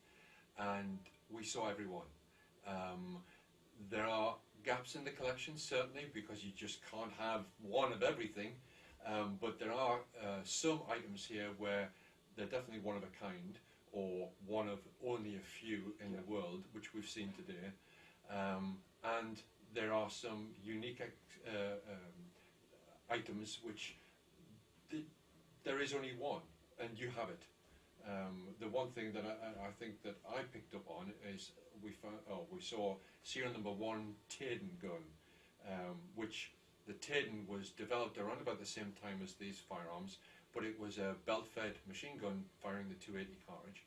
and we saw every one. There are gaps in the collection, certainly, because you just can't have one of everything, but there are some items here where they're definitely one of a kind, or one of only a few in the world, which we've seen today, and there are some unique items which there is only one, and you have it. The one thing that I think that I picked up on is we saw serial number 1 Taden gun, which the Taden was developed around about the same time as these firearms, but it was a belt-fed machine gun firing the .280 cartridge,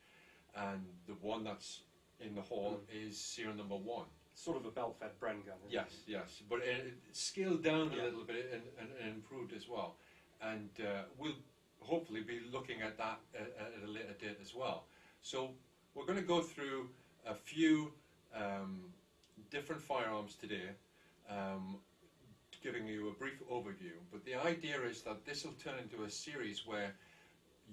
and the one that's in the hall is serial number 1. Sort of a belt-fed Bren gun. Yes, yes, but it scaled down a little bit and improved as well, and we'll hopefully be looking at that at a later date as well. So we're going to go through a few different firearms today, giving you a brief overview, but the idea is that this will turn into a series where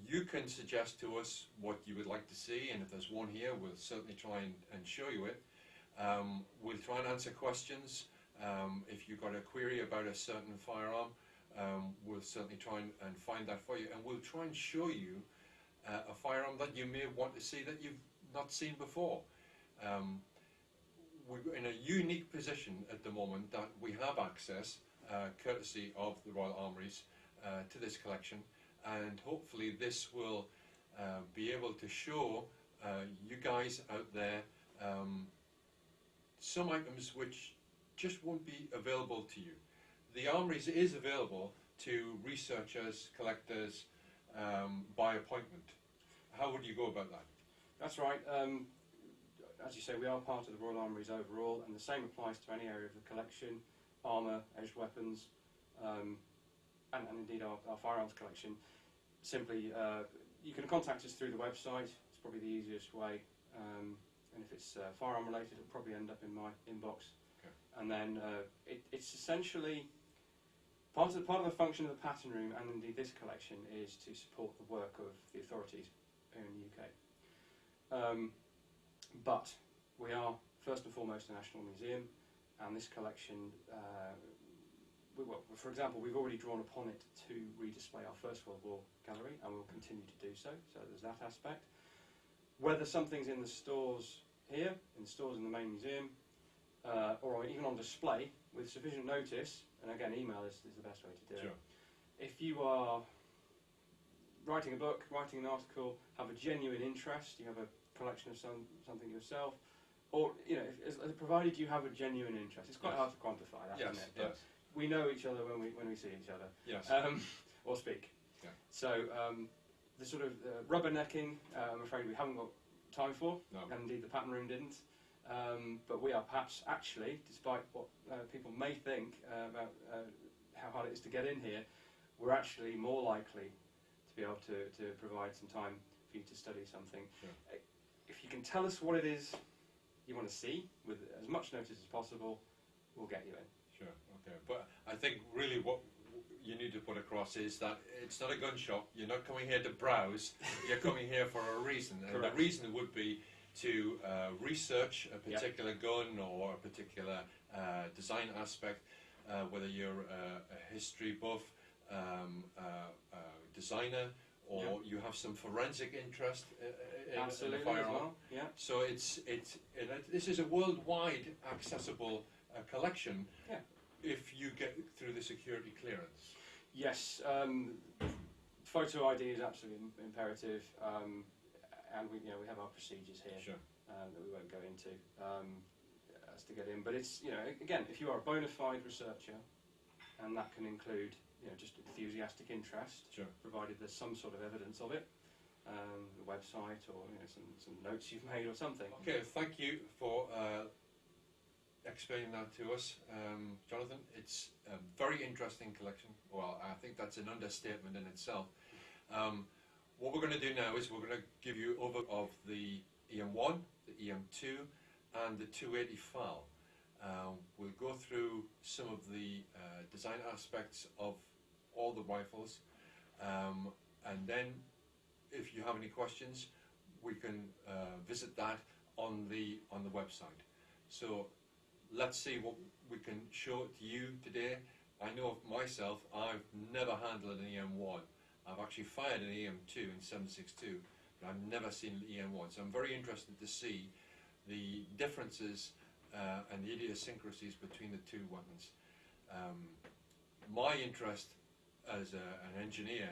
you can suggest to us what you would like to see, and if there's one here, we'll certainly try and show you it. We'll try and answer questions. If you've got a query about a certain firearm, we'll certainly try and find that for you, and we'll try and show you a firearm that you may want to see that you've not seen before. We're in a unique position at the moment that we have access, courtesy of the Royal Armouries, to this collection, and hopefully this will be able to show you guys out there some items which just won't be available to you. The Armouries is available to researchers, collectors, by appointment. How would you go about that? That's right. As you say, we are part of the Royal Armouries overall, and the same applies to any area of the collection: armour, edged weapons, and indeed our firearms collection. Simply, you can contact us through the website. It's probably the easiest way. And if it's firearm related, it'll probably end up in my inbox. Okay. And then it's essentially part of the function of the pattern room, and indeed this collection, is to support the work of the authorities here in the UK. But we are first and foremost a national museum, and this collection, for example, we've already drawn upon it to redisplay our First World War gallery, and we'll continue to do so. So there's that aspect. Whether something's in the stores here, in the stores in the main museum, or even on display with sufficient notice, and again, email is the best way to do it. If you are writing a book, writing an article, have a genuine interest, you have a collection of something yourself, or provided you have a genuine interest. It's quite hard to quantify that, isn't it? But we know each other when we see each other, or speak. Yeah. So the sort of rubbernecking, I'm afraid we haven't got time for, and indeed the pattern room didn't. But we are perhaps actually, despite what people may think about how hard it is to get in here, we're actually more likely to be able to provide some time for you to study something. Sure. If you can tell us what it is you want to see with as much notice as possible, we'll get you in. Sure, okay. But I think really what you need to put across is that it's not a gun shop. You're not coming here to browse. You're coming here for a reason. And the reason would be to research a particular gun or a particular design aspect, whether you're a history buff, designer, or you have some forensic interest in the firearm. Well, yeah. So this is a worldwide accessible collection if you get through the security clearance. Yes, photo ID is absolutely imperative, and we have our procedures here that we won't go into as to get in. But it's again, if you are a bona fide researcher, and that can include just enthusiastic interest, provided there's some sort of evidence of it, the website or some notes you've made or something. Okay, thank you for explaining that to us, Jonathan. It's a very interesting collection. Well, I think that's an understatement in itself. What we're going to do now is we're going to give you over of the EM1, the EM2, and the 280 FAL. We'll go through some of the design aspects of all the rifles, and then if you have any questions, we can visit that on the website. So let's see what we can show to you today. I know of myself, I've never handled an EM1. I've actually fired an EM2 in 7.62, but I've never seen an EM1. So I'm very interested to see the differences and the idiosyncrasies between the two weapons. My interest as an engineer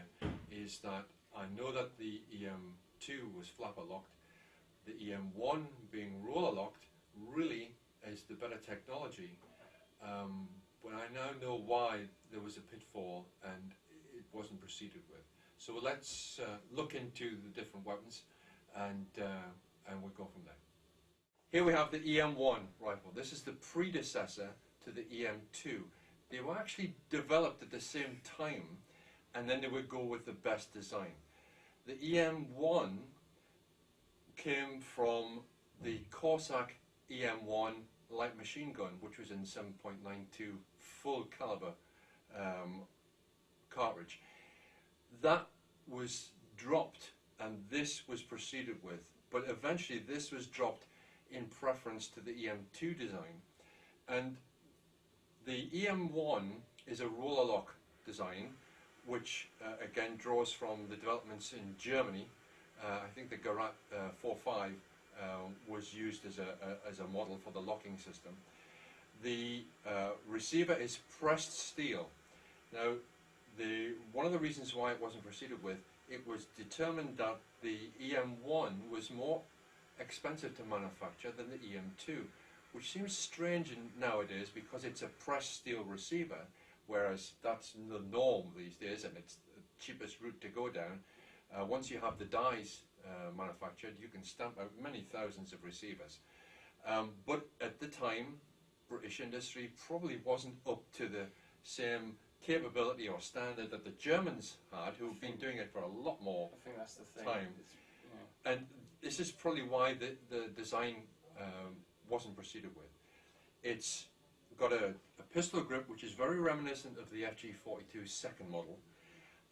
is that I know that the EM2 was flapper locked. The EM1 being roller locked really is the better technology, but I now know why there was a pitfall and it wasn't proceeded with. So let's look into the different weapons and we'll go from there. Here we have the EM1 rifle. This is the predecessor to the EM2. They were actually developed at the same time, and then they would go with the best design. The EM1 came from the Corsac EM1 light machine gun, which was in 7.92 full caliber cartridge. That was dropped and this was proceeded with, but eventually this was dropped in preference to the EM2 design. And the EM1 is a roller lock design, which again draws from the developments in Germany. I think the Garat 4.5 was used as a model for the locking system. The receiver is pressed steel. Now, one of the reasons why it wasn't proceeded with, it was determined that the EM1 was more expensive to manufacture than the EM2, which seems strange nowadays because it's a pressed steel receiver, whereas that's the norm these days and it's the cheapest route to go down. Once you have the dies manufactured, you can stamp out many thousands of receivers. But at the time, British industry probably wasn't up to the same capability or standard that the Germans had, who've been doing it for a lot more I think that's the thing. time. And this is probably why the design wasn't proceeded with. It's got a pistol grip which is very reminiscent of the FG42 second model,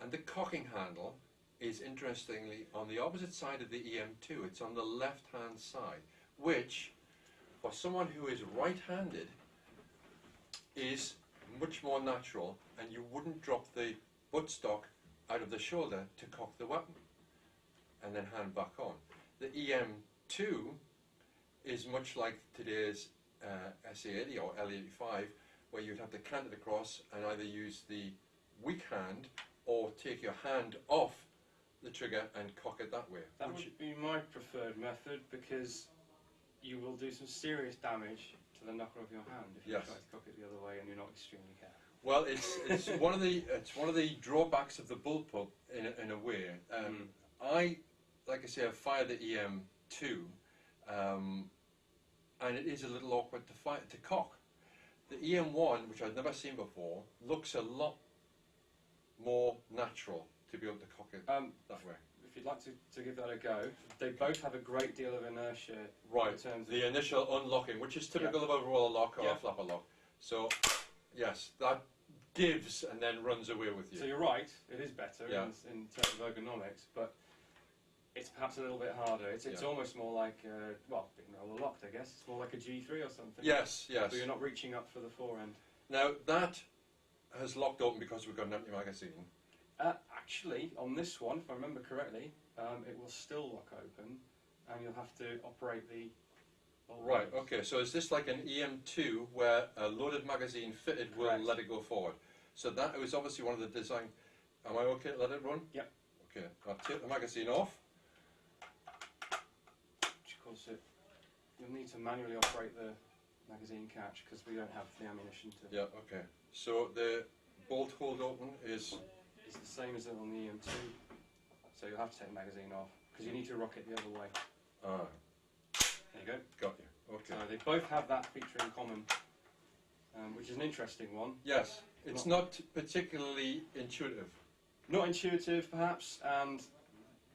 and the cocking handle is interestingly on the opposite side of the EM2. It's on the left-hand side, which, for someone who is right-handed, is much more natural, and you wouldn't drop the buttstock out of the shoulder to cock the weapon and then hand back on. The EM2 is much like today's SA80 or L85, where you'd have to cant it across and either use the weak hand or take your hand off the trigger and cock it that way. That would be my preferred method, because you will do some serious damage to the knuckle of your hand if you Yes. try to cock it the other way and you're not extremely careful. Well, it's one of the drawbacks of the bullpup in a way. I, like I say, I've fired the EM2, and it is a little awkward to cock. The EM1, which I've never seen before, looks a lot more natural to be able to cock it that way. If you'd like to give that a go, they both have a great deal of inertia. Right, In terms of the initial unlocking, which is typical of a roller lock or a flapper lock. So, yes, that gives and then runs away with you. So you're right, it is better Yeah. in terms of ergonomics, but it's perhaps a little bit harder. It's Yeah. almost more like, well, being roller locked, I guess. It's more like a G3 or something. Yes, yes. So you're not reaching up for the forend. Now, that has locked open because we've got an empty magazine. Actually, on this one, if I remember correctly, it will still lock open, and you'll have to operate the... Right, okay, so is this like an EM2 where a loaded magazine fitted will let it go forward? So that was obviously one of the design... Am I okay to let it run? Yep. Okay, I'll take the magazine off. Which, of course, you'll need to manually operate the magazine catch, because we don't have the ammunition to... Yeah, okay. So the bolt hold open is... It's the same as on the EM2, so you'll have to take the magazine off, because you need to rock it the other way. Ah. There you go. Got you, okay. So they both have that feature in common, which is an interesting one. Yes, it's not particularly intuitive. Not intuitive, perhaps, and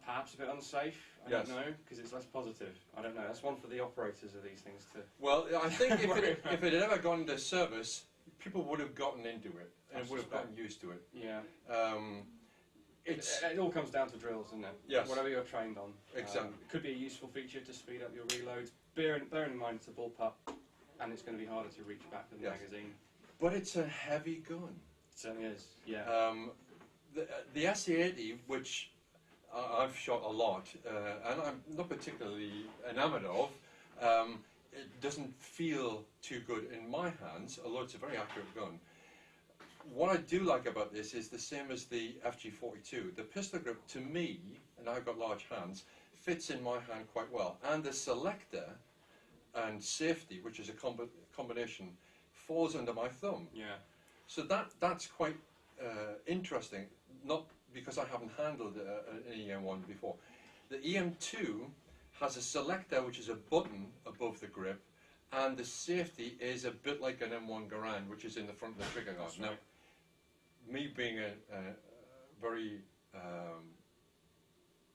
perhaps a bit unsafe. I Yes. don't know, because it's less positive. I don't know. That's one for the operators of these things to... Well, I think if it had ever gone into service, people would have gotten into it and would have gotten used to it. Yeah. It all comes down to drills, isn't it? Yes. Whatever you're trained on. Exactly. It could be a useful feature to speed up your reloads. Bearing in mind it's a bullpup, and it's going to be harder to reach back than the Yes. magazine. But it's a heavy gun. It certainly is, yeah. The SA80, which I've shot a lot, and I'm not particularly enamoured of, it doesn't feel too good in my hands, although it's a very accurate gun. What I do like about this is the same as the FG42. The pistol grip, to me, and I've got large hands, fits in my hand quite well. And the selector and safety, which is a combination, falls under my thumb. Yeah. So that's quite interesting, not because I haven't handled an EM1 before. The EM2 has a selector, which is a button above the grip, and the safety is a bit like an M1 Garand, which is in the front of the trigger guard. That's Now, right. me being a very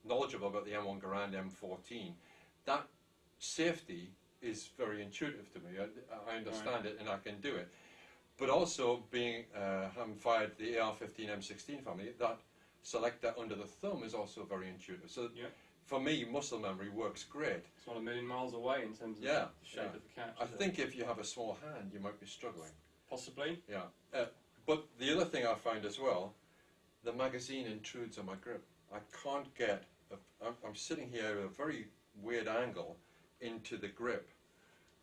knowledgeable about the M1 Garand M14, that safety is very intuitive to me. I understand it and I can do it. But also, being having fired the AR-15 M16 family, that selector under the thumb is also very intuitive. So for me, muscle memory works great. It's not a million miles away in terms of Yeah, the shape of the catch. I is it? think if you have a small hand, you might be struggling. Possibly. Yeah. But the other thing I find as well, the magazine intrudes on my grip. I can't get... I'm sitting here at a very weird angle into the grip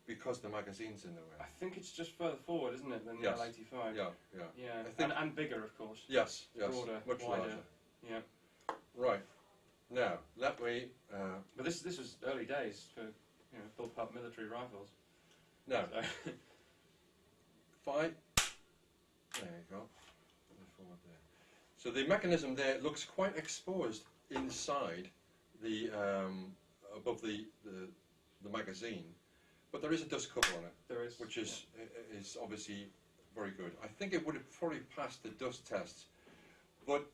because the magazine's in the way. I think it's just further forward, isn't it, than Yes. the L85? Yeah, yeah. Yeah, I think- and bigger, of course. Yes, yes. Broader, much wider. larger. Yeah. Right. Now, let me... But this was early days for bullpup military rifles. Now, So if I... There you go. Forward there. So the mechanism there looks quite exposed inside the above the magazine, but there is a dust cover on it. There is, which is obviously very good. I think it would have probably passed the dust tests, but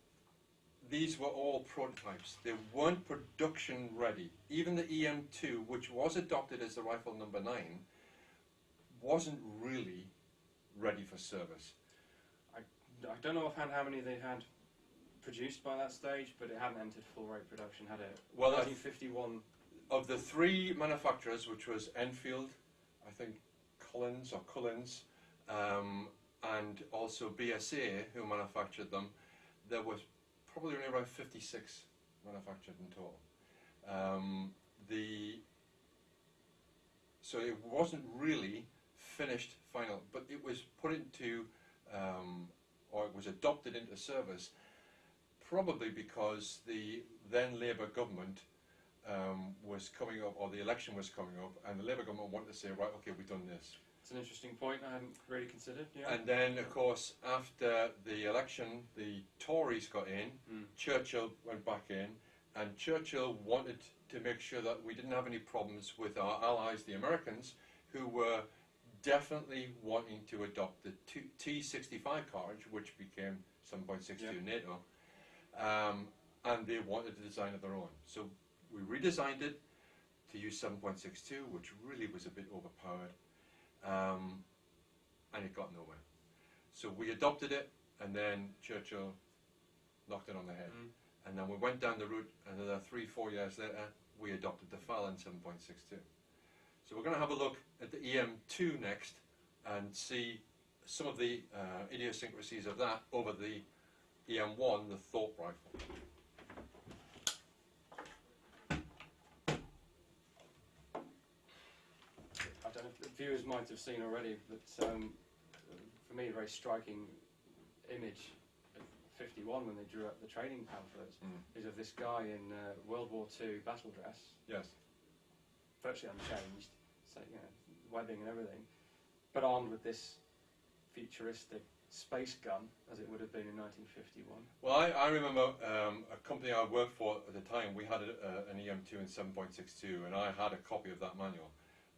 these were all prototypes. They weren't production ready. Even the EM2, which was adopted as the rifle number 9, wasn't really ready for service. I don't know offhand how many they had produced by that stage, but it hadn't entered full rate production, had it? Well, 1951. Of the three manufacturers, which was Enfield, I think Collins, and also BSA, who manufactured them, there was probably only around 56 manufactured in total. So it wasn't really finished final, but it was put into, or it was adopted into service, probably because the then Labour government was coming up, or the election was coming up, and the Labour government wanted to say, right, okay, we've done this. It's an interesting point I hadn't really considered. Yeah. And then, of course, after the election, the Tories got in, Churchill went back in, and Churchill wanted to make sure that we didn't have any problems with our allies, the Americans, who were definitely wanting to adopt the T-65 cartridge, which became 7.62 NATO, and they wanted to design of their own. So we redesigned it to use 7.62, which really was a bit overpowered, and it got nowhere. So we adopted it, and then Churchill knocked it on the head. And then we went down the route, and another 3-4 years later, we adopted the Fallon 7.62. So we're going to have a look at the EM2 next, and see some of the idiosyncrasies of that over the EM1, the Thorpe rifle. I don't know if the viewers might have seen already, but for me, a very striking image of 51 when they drew up the training pamphlets is of this guy in World War II battle dress. Yes. Virtually unchanged, so webbing and everything, but armed with this futuristic space gun, as it would have been in 1951. Well, I remember a company I worked for at the time, we had an EM2 in 7.62, and I had a copy of that manual.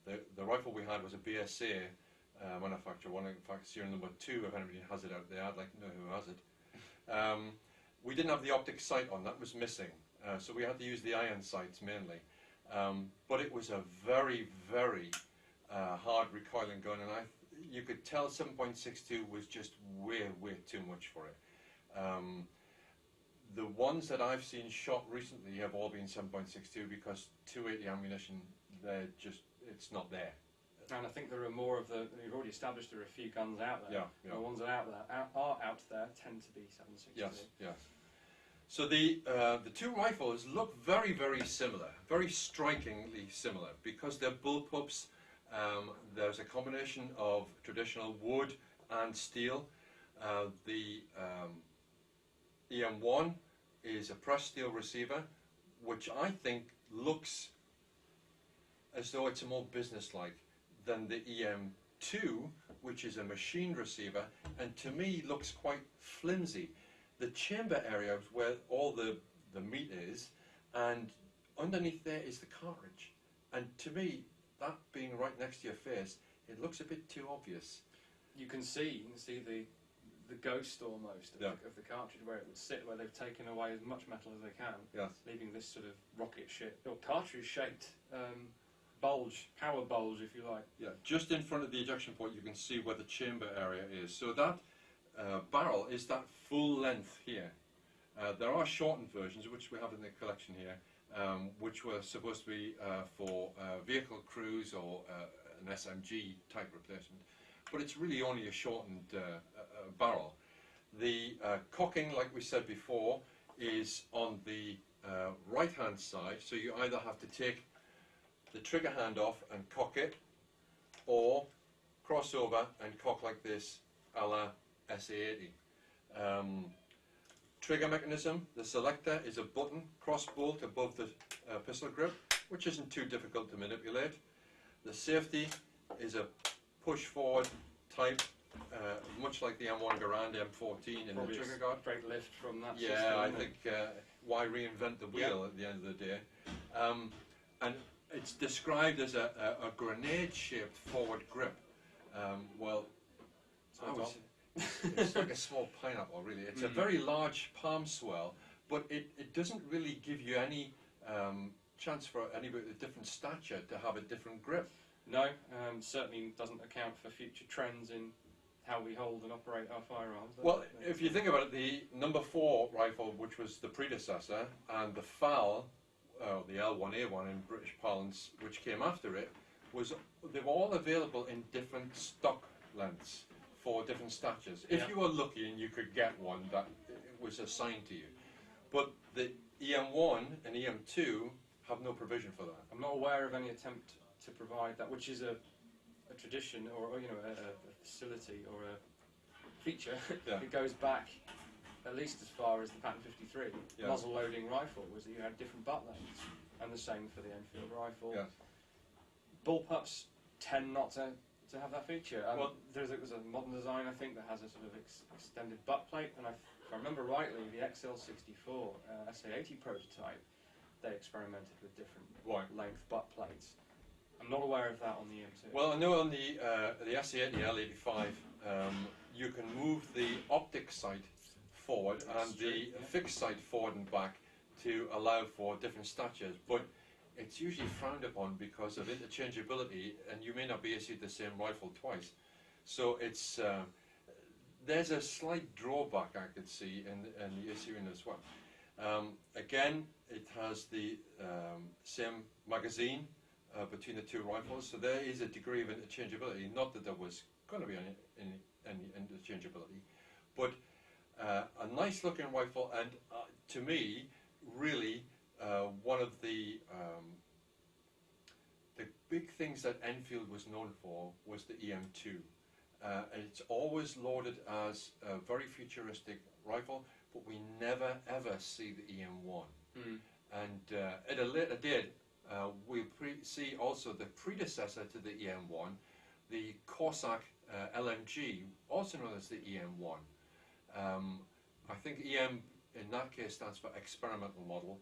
The rifle we had was a BSA manufacturer, one in fact serial number 2, if anybody has it out there, I'd like to know who has it. We didn't have the optic sight on, that was missing, so we had to use the iron sights mainly. But it was a very, very hard recoiling gun, and you could tell 7.62 was just way, way too much for it. The ones that I've seen shot recently have all been 7.62 because 280 ammunition, it's not there. And I think there are more of the. You've already established there are a few guns out there. Yeah. The ones that are out there tend to be 7.62. Yes. So the two rifles look very, very similar, very strikingly similar, because they're bullpups. There's a combination of traditional wood and steel. The EM1 is a pressed steel receiver, which I think looks as though it's more businesslike than the EM2, which is a machined receiver, and to me looks quite flimsy. The chamber area is where all the meat is, and underneath there is the cartridge. And to me, that being right next to your face, it looks a bit too obvious. You can see the ghost almost of the cartridge, where it would sit, where they've taken away as much metal as they can, leaving this sort of rocket ship or cartridge-shaped power bulge, if you like. Yeah, just in front of the ejection port, you can see where the chamber area is. So that barrel is that full length here. There are shortened versions, which we have in the collection here, which were supposed to be for vehicle crews or an SMG type replacement, but it's really only a shortened barrel. The cocking, like we said before, is on the right hand side, so you either have to take the trigger hand off and cock it, or cross over and cock like this, a la SA-80. Trigger mechanism, the selector is a button cross bolt above the pistol grip, which isn't too difficult to manipulate. The safety is a push forward type, much like the M1 Garand M14 in the trigger guard. Great lift from that system. Yeah, I think why reinvent the wheel at the end of the day? And it's described as a grenade-shaped forward grip. Well, it's like a small pineapple, really. It's a very large palm swell, but it doesn't really give you any chance for anybody with a different stature to have a different grip. No, certainly doesn't account for future trends in how we hold and operate our firearms. Well, if you think about it, the number 4 rifle, which was the predecessor, and the FAL, the L1A1 in British parlance, which came after it, they were all available in different stock lengths for different statures. If you were lucky and you could get one that was assigned to you. But the EM1 and EM2 have no provision for that. I'm not aware of any attempt to provide that, which is a tradition or you know a facility or a feature. It goes back at least as far as the Pattern 53 muzzle loading rifle, was that you had different butt lengths, and the same for the Enfield rifle. Bullpups tend not to have that feature. There's a modern design, I think, that has a sort of extended butt plate, and if I remember rightly, the XL64 SA80 prototype, they experimented with different length butt plates. I'm not aware of that on the EM2. Well, I know on the SA80 L85, you can move the optic sight forward and the fixed sight forward and back to allow for different statures, but it's usually frowned upon because of interchangeability, and you may not be issued the same rifle twice. So it's there's a slight drawback I could see in the issuing as well. Again, it has the same magazine between the two rifles, so there is a degree of interchangeability. Not that there was going to be any interchangeability, but a nice looking rifle, and to me, really one of the big things that Enfield was known for was the EM2. And it's always lauded as a very futuristic rifle, but we never ever see the EM1. And at a later date, we'll see also the predecessor to the EM1, the Corsac LMG, also known as the EM1. I think EM in that case stands for experimental model,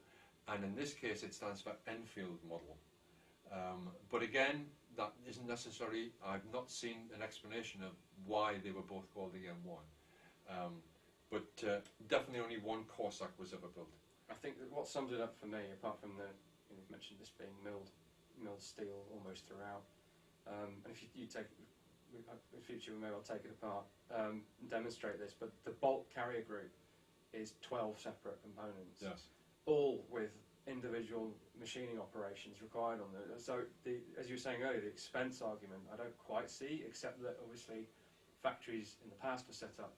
and in this case it stands for Enfield model. But again, that isn't necessary. I've not seen an explanation of why they were both called EM1. But definitely only one Corsac was ever built. I think that what sums it up for me, apart from you've mentioned this being milled steel almost throughout, and if you take in future we may well take it apart and demonstrate this, but the bolt carrier group is 12 separate components, all with individual machining operations required on them. So, as you were saying earlier, the expense argument I don't quite see, except that obviously factories in the past were set up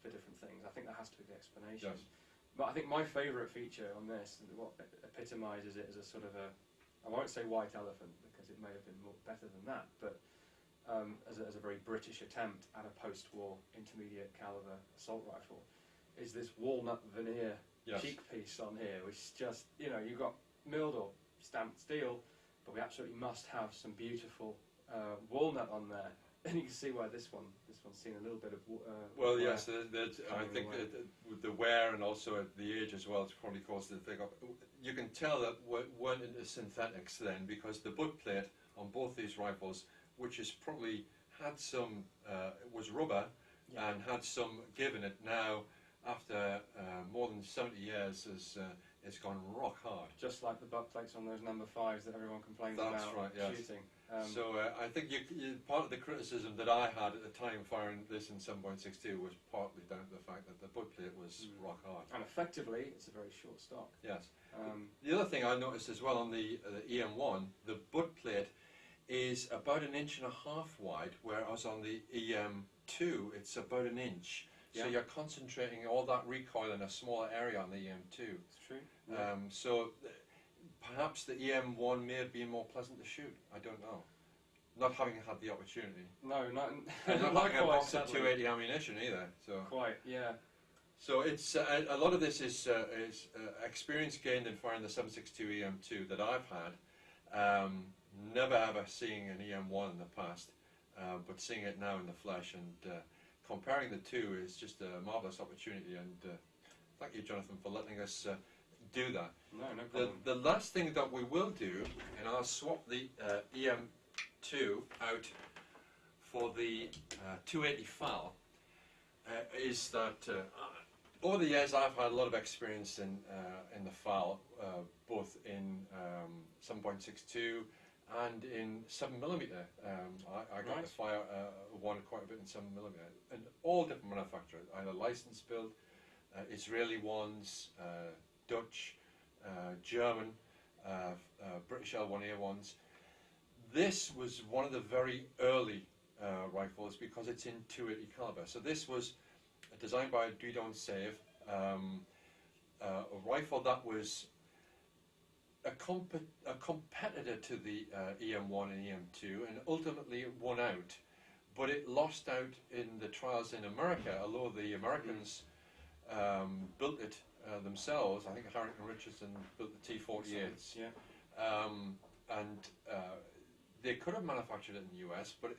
for different things. I think that has to be the explanation. But I think my favourite feature on this, what epitomises it as a sort of I won't say white elephant because it may have been better than that, but as a very British attempt at a post-war intermediate caliber assault rifle, is this walnut veneer cheek piece on here, which is just, you've got milled or stamped steel, but we absolutely must have some beautiful walnut on there. And you can see why this one's seen a little bit of well, wear. yes, I think with the wear and also at the age as well, it's probably caused the thing up. You can tell that we weren't into synthetics then, because the butt plate on both these rifles, which is probably had some, was rubber and had some give in it, now after more than 70 years it's gone rock hard. Just like the butt plates on those number 5s that everyone complains That's about right, yes. shooting. So I think part of the criticism that I had at the time firing this in 7.62 was partly down to the fact that the butt plate was rock hard. And effectively, it's a very short stock. Yes. The other thing I noticed as well on the EM1, the butt plate is about 1.5 inches wide, whereas on the EM2 it's about 1 inch. So you're concentrating all that recoil in a smaller area on the EM2. It's true. So perhaps the EM1 may have been more pleasant to shoot. I don't know. Not having had the opportunity. No, not and not having a box of 280 ammunition either. So quite, yeah. So it's a lot of this is experience gained in firing the 7.62 EM2 that I've had. Never ever seeing an EM1 in the past, but seeing it now in the flesh and comparing the two is just a marvellous opportunity. And thank you, Jonathan, for letting us do that. No problem. The last thing that we will do, and I'll swap the EM2 out for the 280 FAL, is that over the years I've had a lot of experience in the FAL, both in 7.62 and in 7mm. I got Right. to fire one quite a bit in 7mm, and all different manufacturers, either license built, Israeli ones, Dutch, German, British L1A ones. This was one of the very early rifles because it's in 280 caliber. So this was designed by toadie2k, a rifle that was a competitor to the EM1 and EM2, and ultimately it won out. But it lost out in the trials in America, although the Americans built it themselves. I think Harrington Richardson built the T-48s. Yeah. And they could have manufactured it in the US, but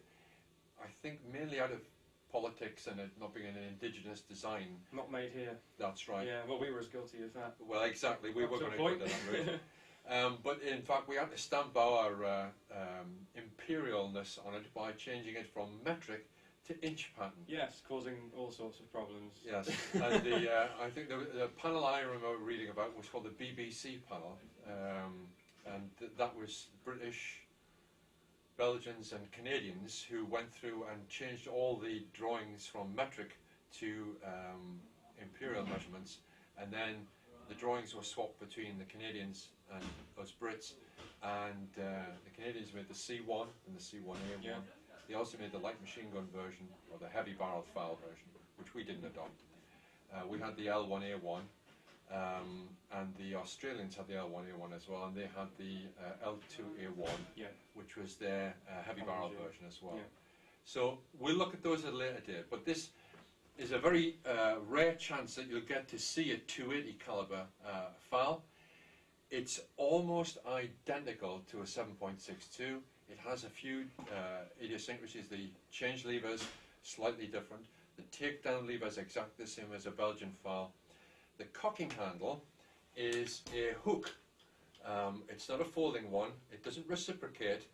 I think mainly out of politics and it not being an indigenous design. Not made here. That's right. Yeah, well, we were as guilty of that. Well, exactly. We Up were to a going to go point. down that route. But in fact, we had to stamp our imperialness on it by changing it from metric to inch pattern. Yes, causing all sorts of problems. Yes, and the I think the panel I remember reading about was called the BBC panel, and that was British, Belgians and Canadians who went through and changed all the drawings from metric to imperial measurements, and then the drawings were swapped between the Canadians and us Brits, and the Canadians made the C1 and the C1A1. Yeah. They also made the light machine gun version, or the heavy barrel file version, which we didn't adopt. We had the L1A1, and the Australians had the L1A1 as well, and they had the L2A1, which was their heavy barrel version as well. Yeah. So we'll look at those at a later date, but this is a very rare chance that you'll get to see a 280 caliber file. It's almost identical to a 7.62. It has a few idiosyncrasies. The change levers slightly different. The takedown lever is exactly the same as a Belgian file. The cocking handle is a hook. It's not a folding one. It doesn't reciprocate,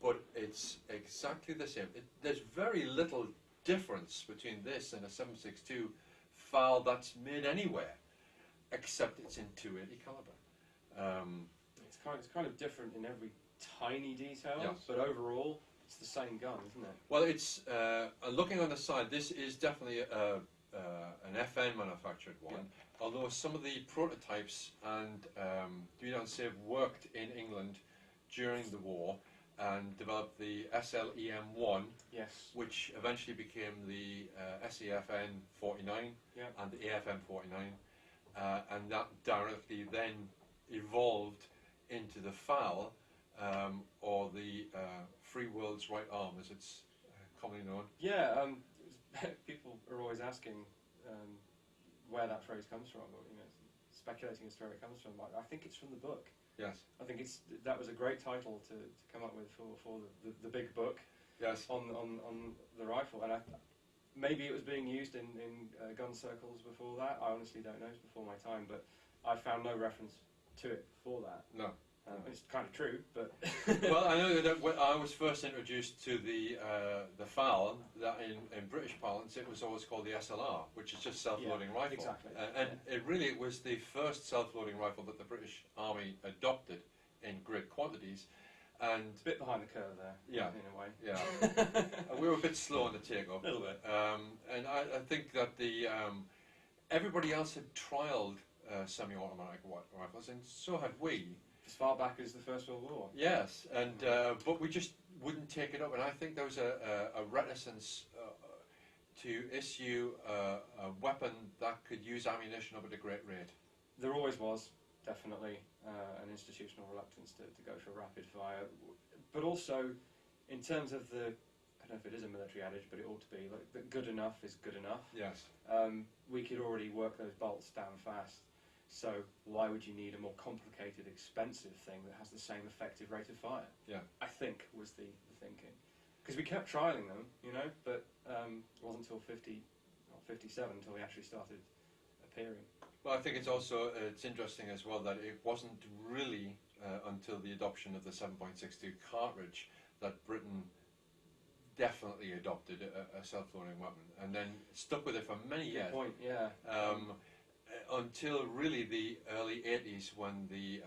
but it's exactly the same. There's very little difference between this and a 7.62 file that's made anywhere, except it's in 280 caliber. It's kind of different in every tiny detail, Yes. but overall it's the same gun, isn't it? Well, it's looking on the side. This is definitely an FN manufactured one. Although some of the prototypes and toadie2k worked in England during the war and developed the SLEM1, which eventually became the SEFN 49 and the AFM 49, and that directly then evolved into the FAL, or the Free World's Right Arm, as it's commonly known. Yeah, people are always asking where that phrase comes from, or speculating as to where it comes from. I think it's from the book. Yes. I think that was a great title to come up with for the big book. Yes. On the rifle, and maybe it was being used in gun circles before that. I honestly don't know. It's before my time, but I found no reference to it before that. No. It's kind of true, but well, I know that when I was first introduced to the FAL, that in British parlance it was always called the SLR, which is just self-loading rifle. Exactly. And it really was the first self-loading rifle that the British Army adopted in great quantities. And it's a bit behind the curve there. Yeah, in a way. Yeah. We were a bit slow on the take-off. A little bit. And I think that everybody else had trialled semi-automatic rifles, and so had we. As far back as the First World War. Yes, and but we just wouldn't take it up, and I think there was a reticence to issue a weapon that could use ammunition up at a great rate. There always was, definitely, an institutional reluctance to go for rapid fire, but also in terms of I don't know if it is a military adage, but it ought to be, like, that good enough is good enough. Yes. We could already work those bolts down fast. So why would you need a more complicated, expensive thing that has the same effective rate of fire? Yeah. I think was the thinking. Because we kept trialling them, but it wasn't until 57 until they actually started appearing. Well, I think it's also it's interesting as well that it wasn't really until the adoption of the 7.62 cartridge that Britain definitely adopted a self-loading weapon, and then stuck with it for many years. Good point, yeah. Until really the early 80s, when the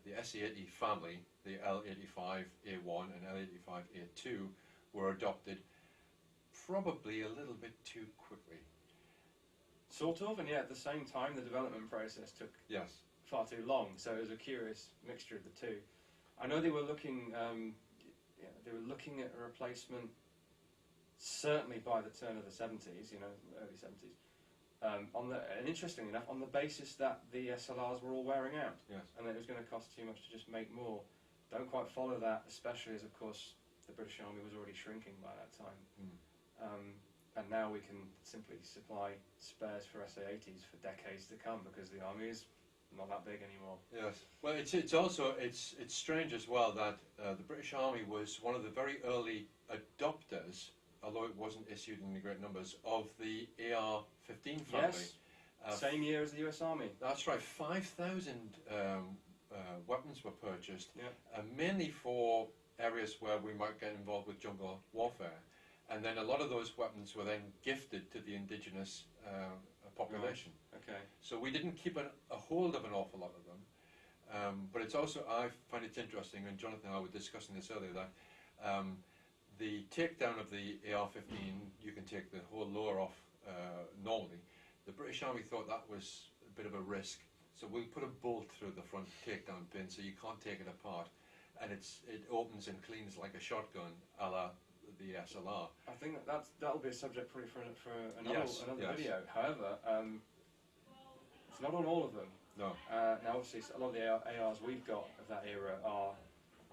the SE-80 family, the L-85A1 and L-85A2, were adopted probably a little bit too quickly. Sort of, and yet at the same time the development process took far too long, so it was a curious mixture of the two. I know they were looking at a replacement certainly by the turn of the 70s, early 70s. And interestingly enough, on the basis that the SLRs were all wearing out, and that it was going to cost too much to just make more. Don't quite follow that, especially as, of course, the British Army was already shrinking by that time. And now we can simply supply spares for SA-80s for decades to come because the Army is not that big anymore. Yes. Well, it's also strange as well that the British Army was one of the very early adopters, although it wasn't issued in the great numbers, of the AR-15 family. Yes. Same year as the US Army. That's right. 5,000 weapons were purchased, mainly for areas where we might get involved with jungle warfare. And then a lot of those weapons were then gifted to the indigenous population. Right. Okay. So we didn't keep a hold of an awful lot of them. But it's also, I find it interesting, and Jonathan and I were discussing this earlier, that the takedown of the AR-15, you can take the whole lower off normally. The British Army thought that was a bit of a risk, so we'll put a bolt through the front takedown pin so you can't take it apart, and it opens and cleans like a shotgun, a la the SLR. I think that'll be a subject probably for another video. However, it's not on all of them. No. Now, obviously, a lot of the ARs we've got of that era are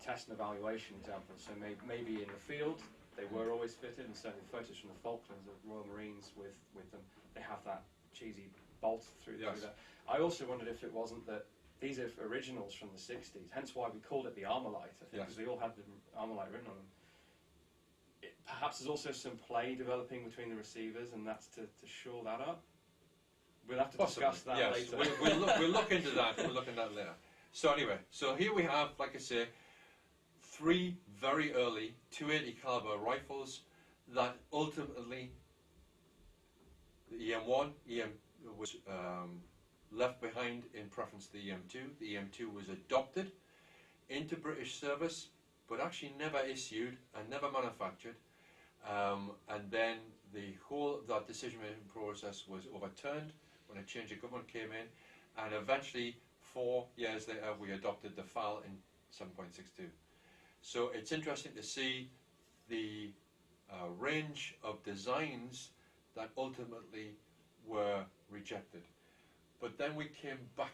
test and evaluation examples. So maybe in the field they were always fitted, and certainly photos from the Falklands of Royal Marines with them, they have that cheesy bolt through that. I also wondered if it wasn't that these are originals from the 60s, hence why we called it the Armalite, I think, because they all had the Armalite written on them. Perhaps there's also some play developing between the receivers, and that's to shore that up. We'll have to discuss that later. We'll look into that. We'll look into that later. So anyway, so here we have, like I say, 3 very early 280 caliber rifles that ultimately the EM1 was left behind in preference to the EM2. The EM2 was adopted into British service, but actually never issued and never manufactured. And then the whole of that decision-making process was overturned when a change of government came in, and eventually 4 years later we adopted the FAL in 7.62. So it's interesting to see the range of designs that ultimately were rejected. But then we came back.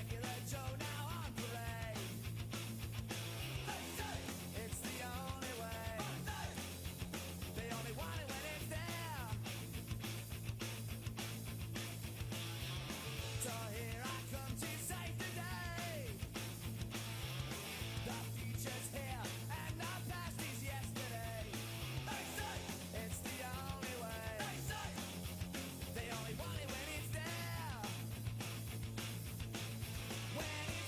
Regular Joe now on parade. It's the only way. They only want it when it's there. So here I come to save the day. The future's here and the past is yesterday. It's the only way. They only want it when it's there. When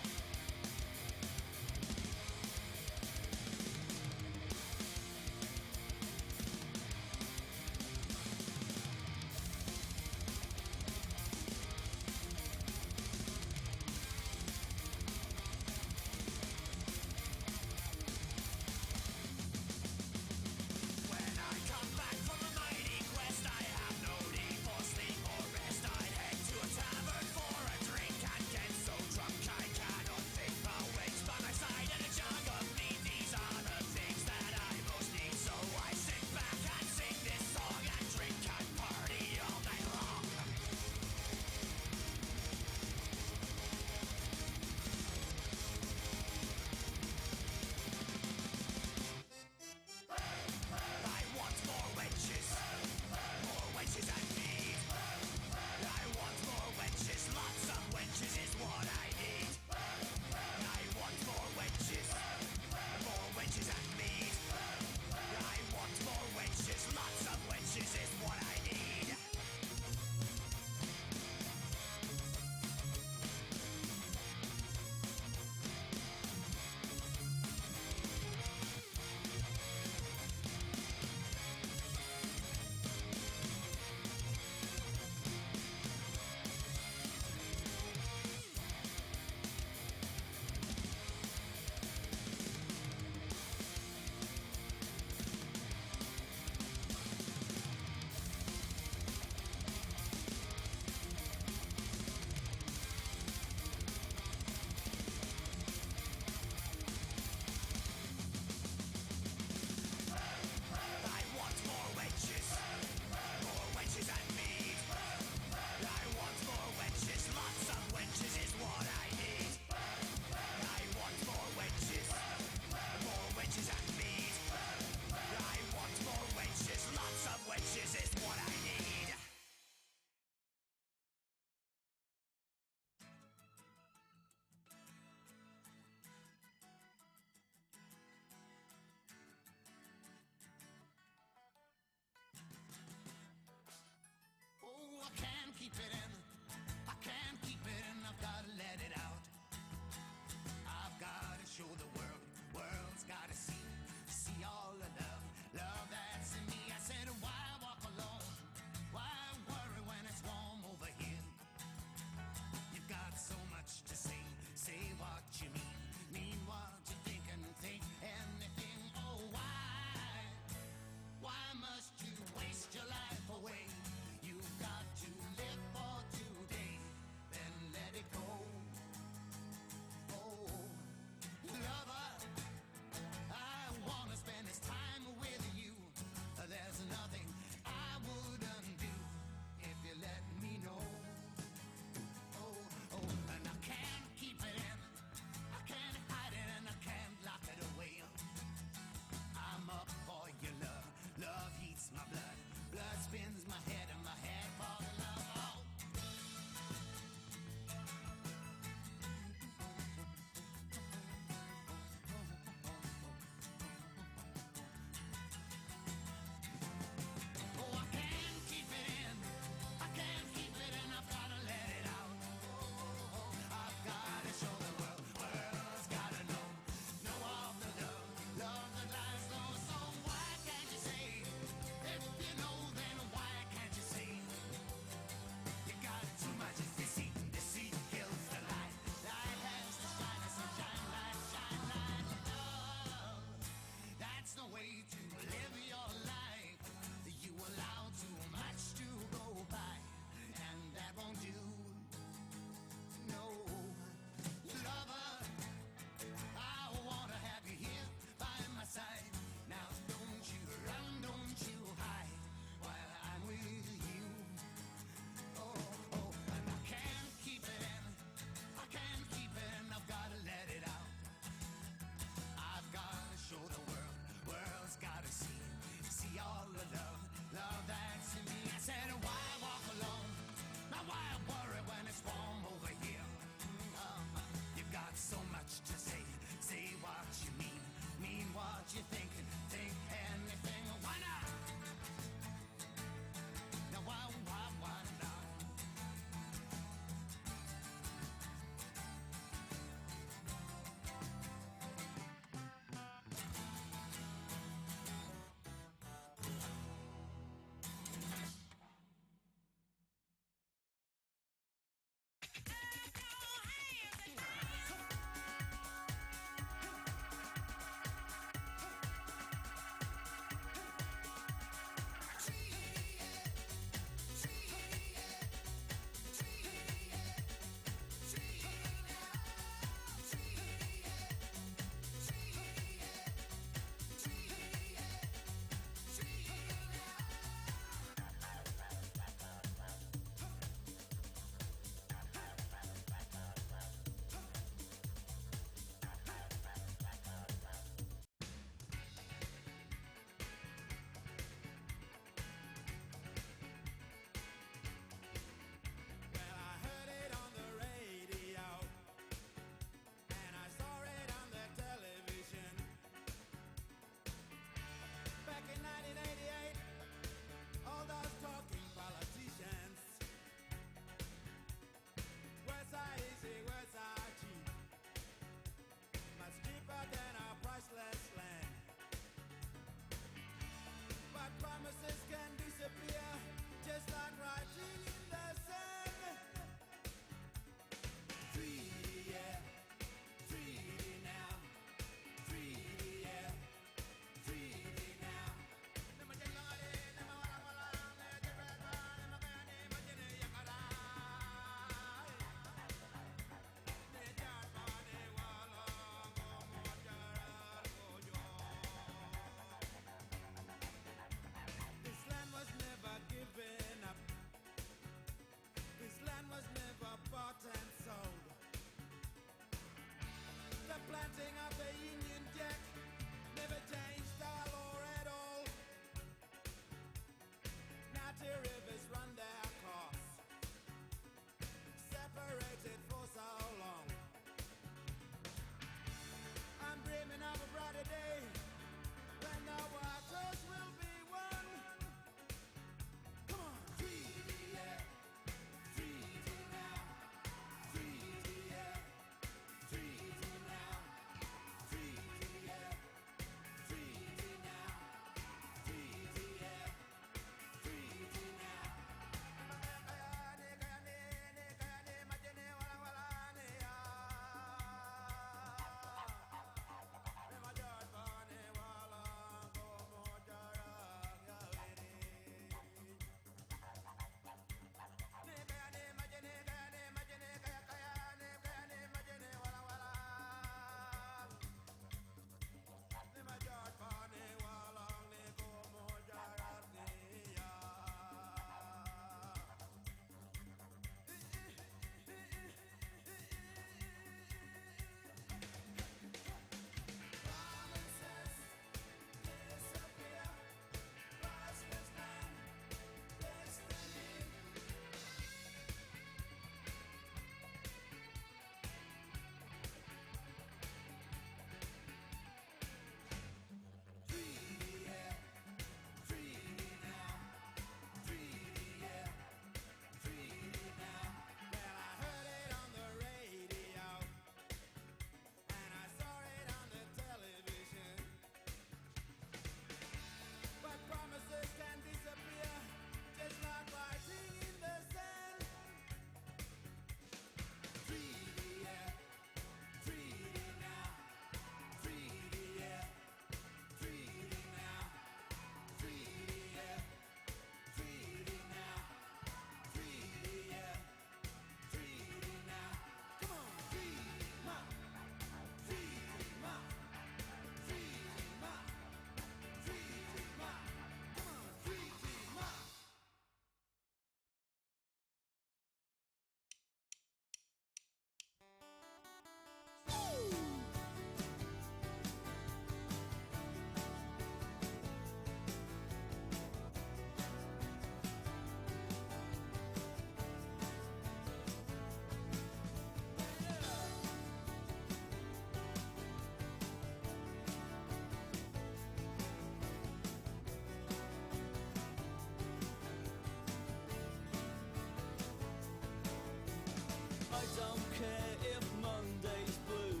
don't care if Monday's blue,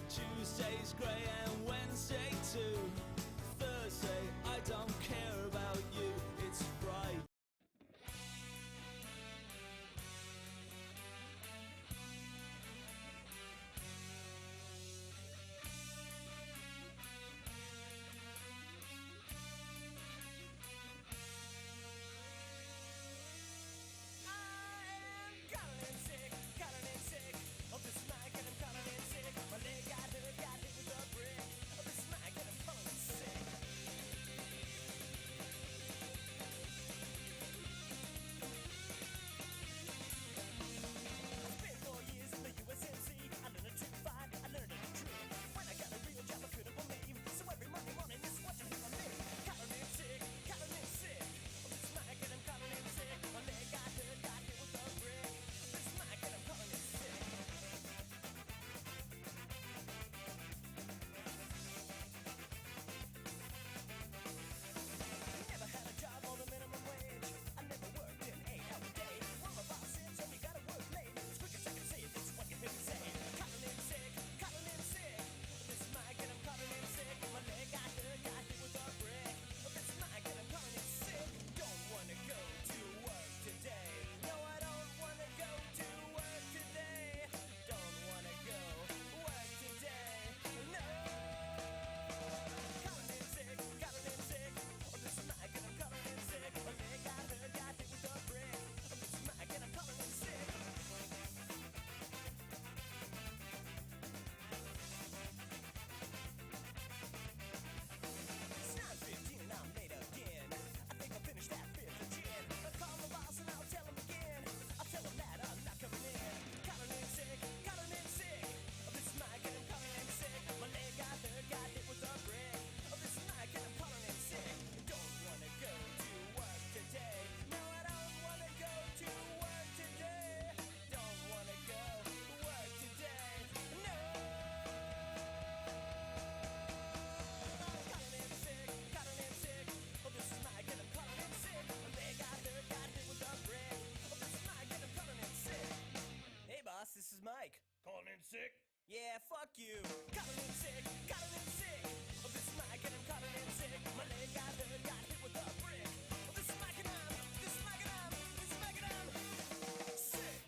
Tuesday's grey and Wednesday too. Thursday, I don't care about you, it's Friday. This is Mike. Calling in sick? Yeah, fuck you. Calling in sick, calling in sick. Oh, this is Mike and I'm calling in sick. My leg got hurt, got hit with a brick. Oh, this is Mike and I'm sick.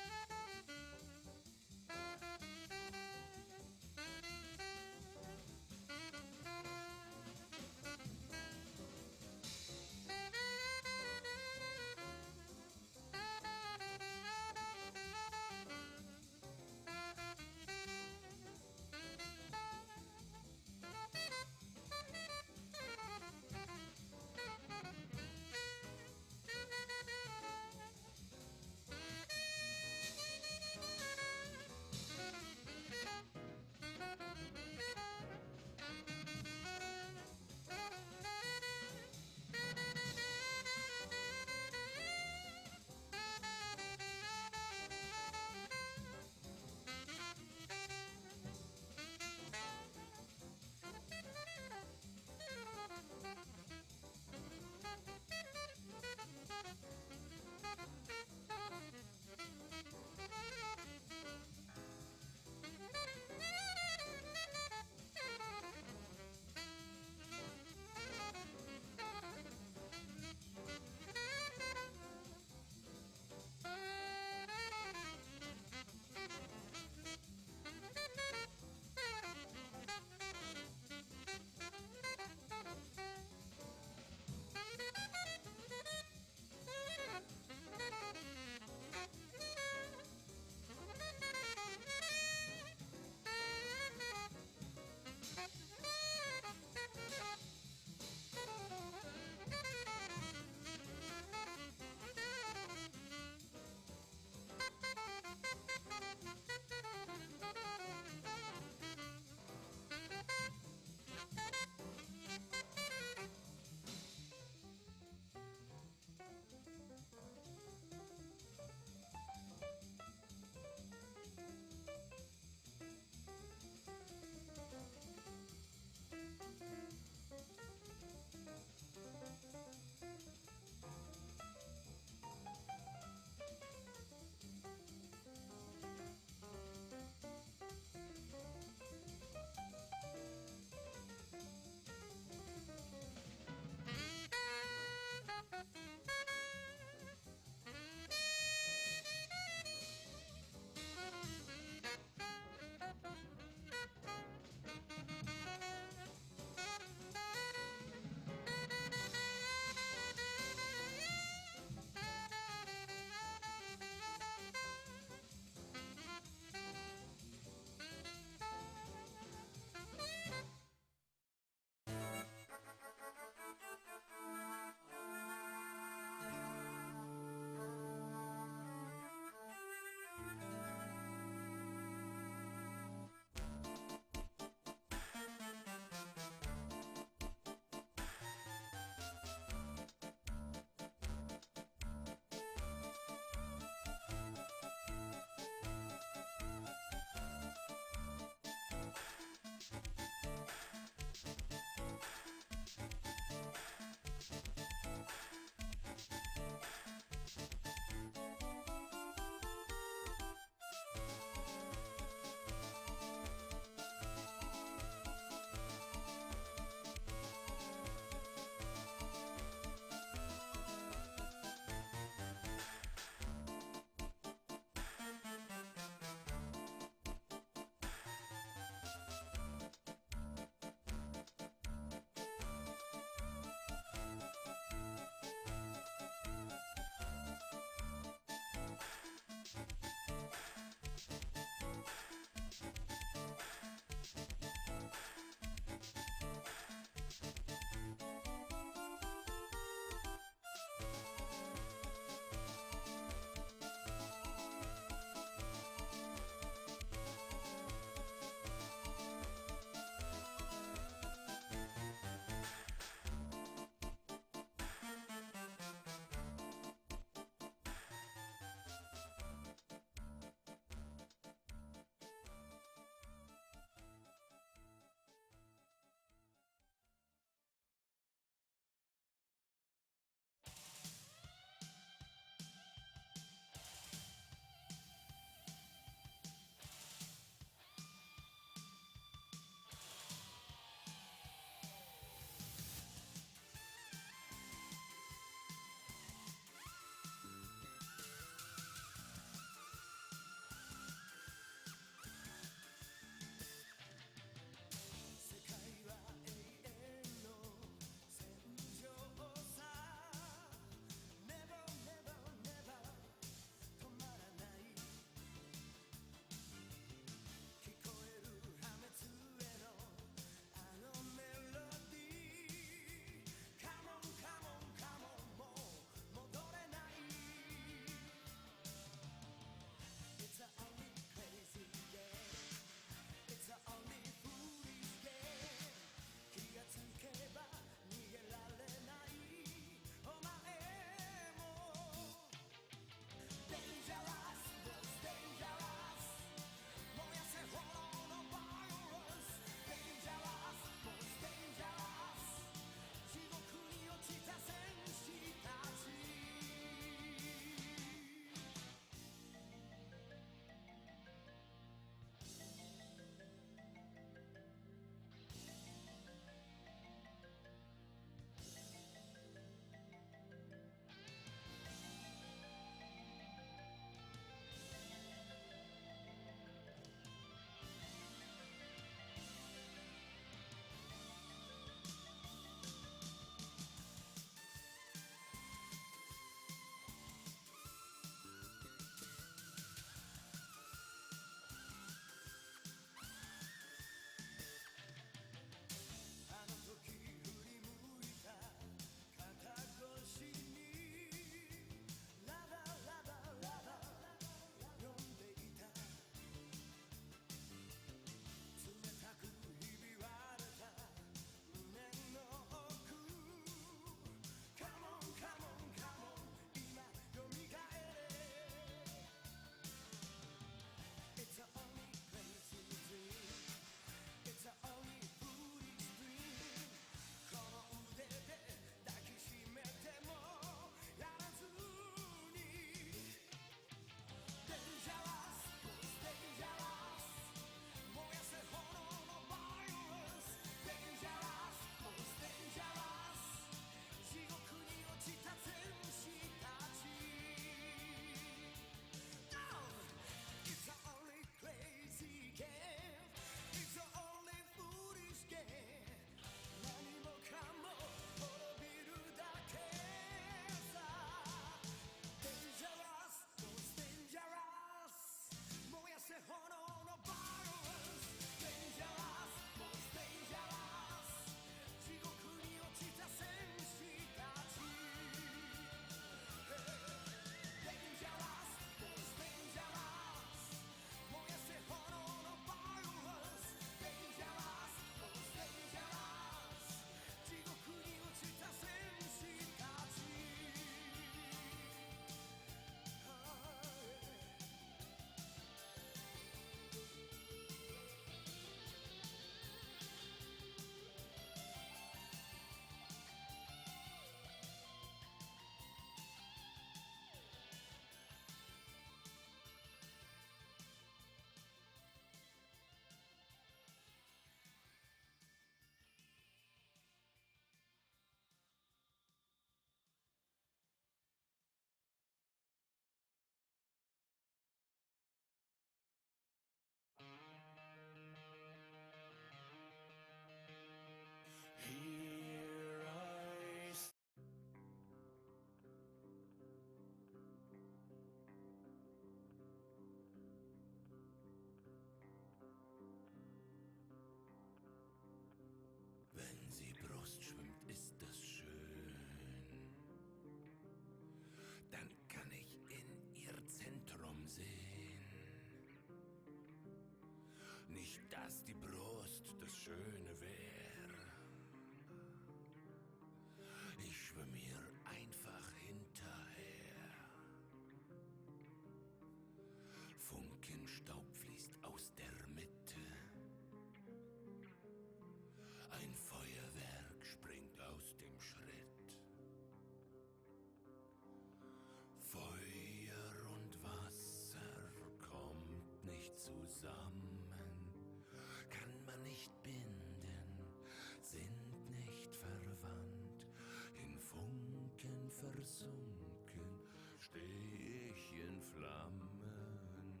versunken, steh ich in Flammen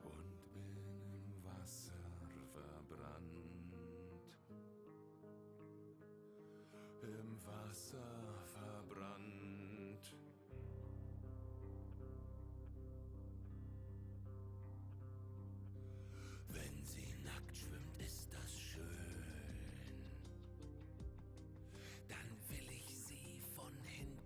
und bin im Wasser verbrannt. Im Wasser verbrannt. Wenn sie nackt schwimmt, ist das schön. Dann will ich sie von hinten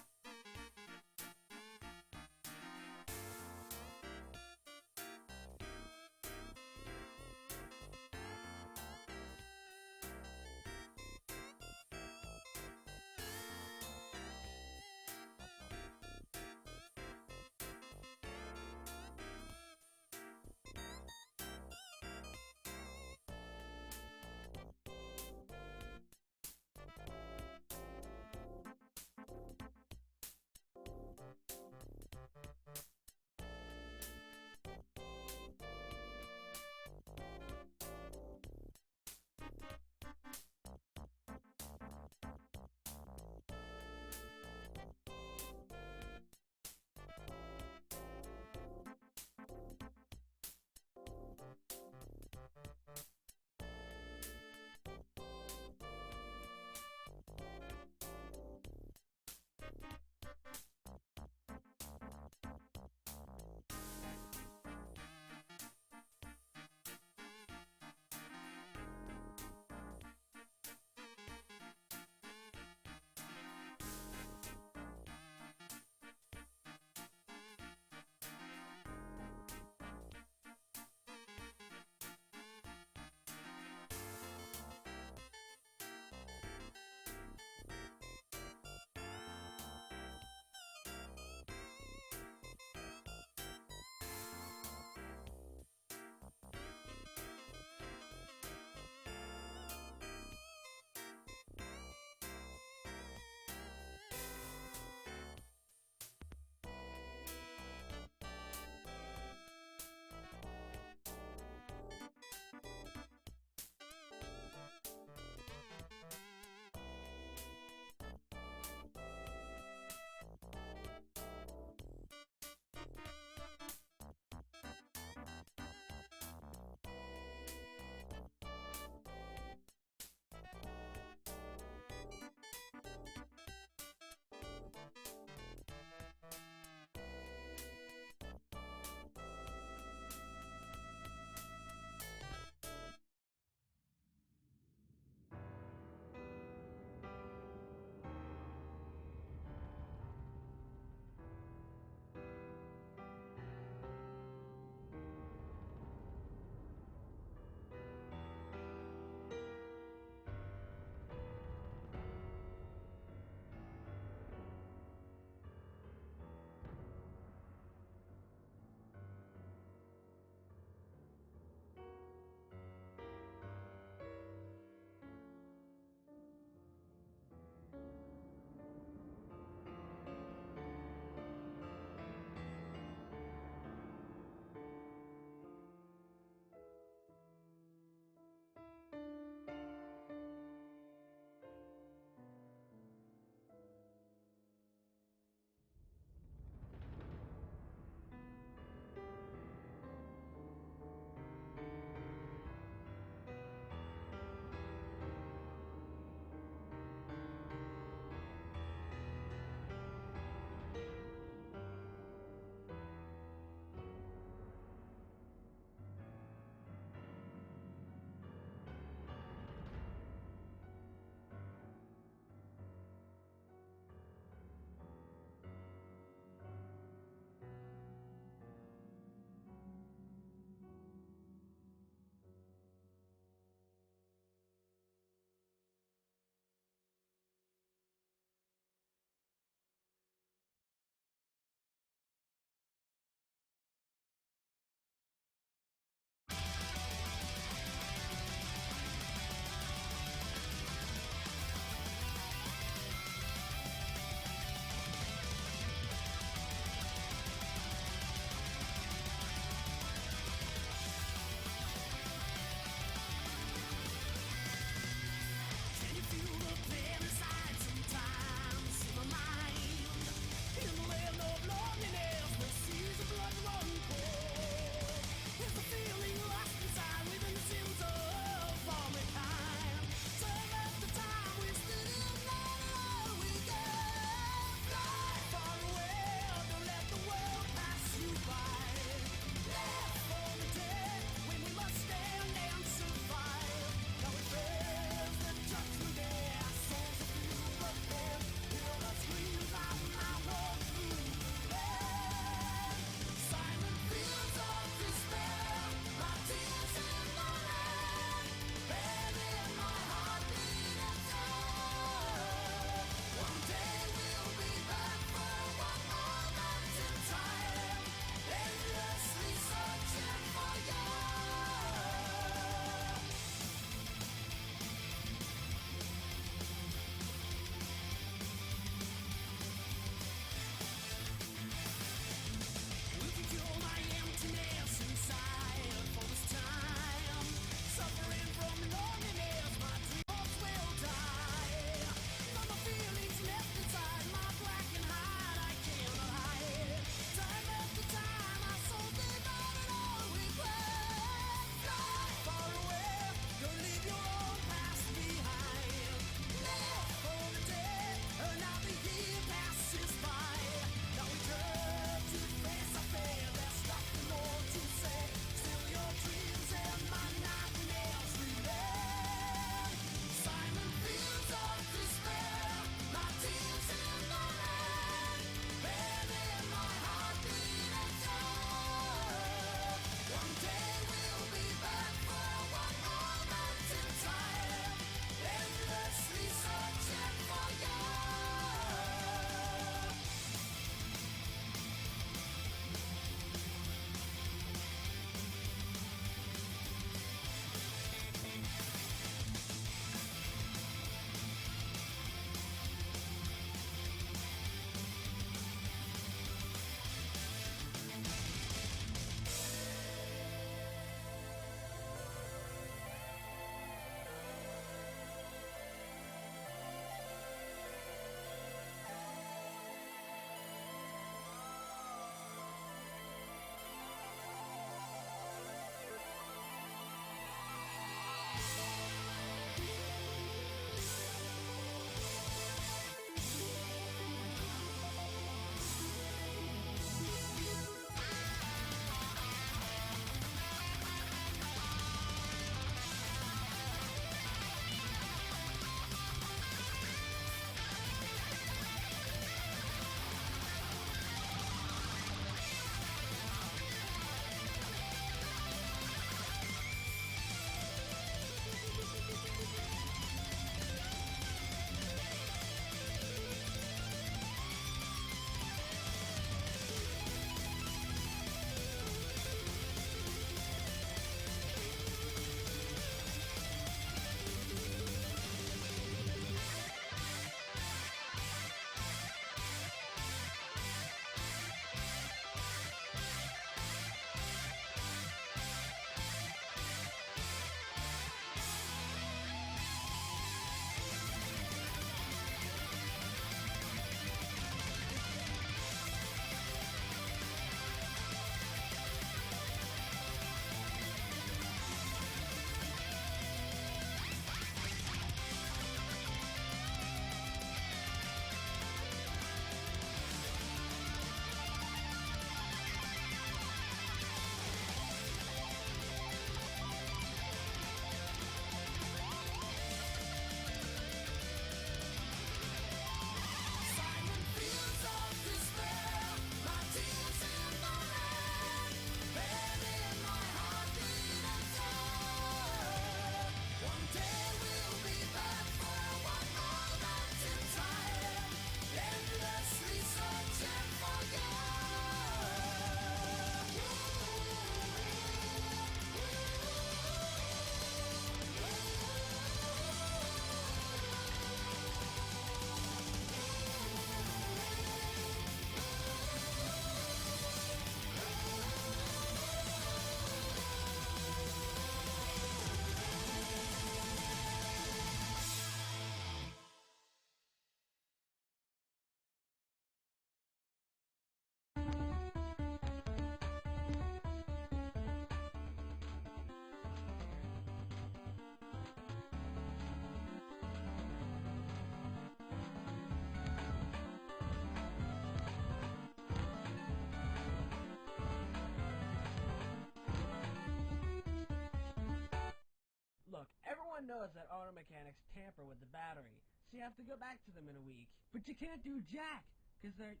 noticed that auto mechanics tamper with the battery, so you have to go back to them in a week. But you can't do jack, because they're,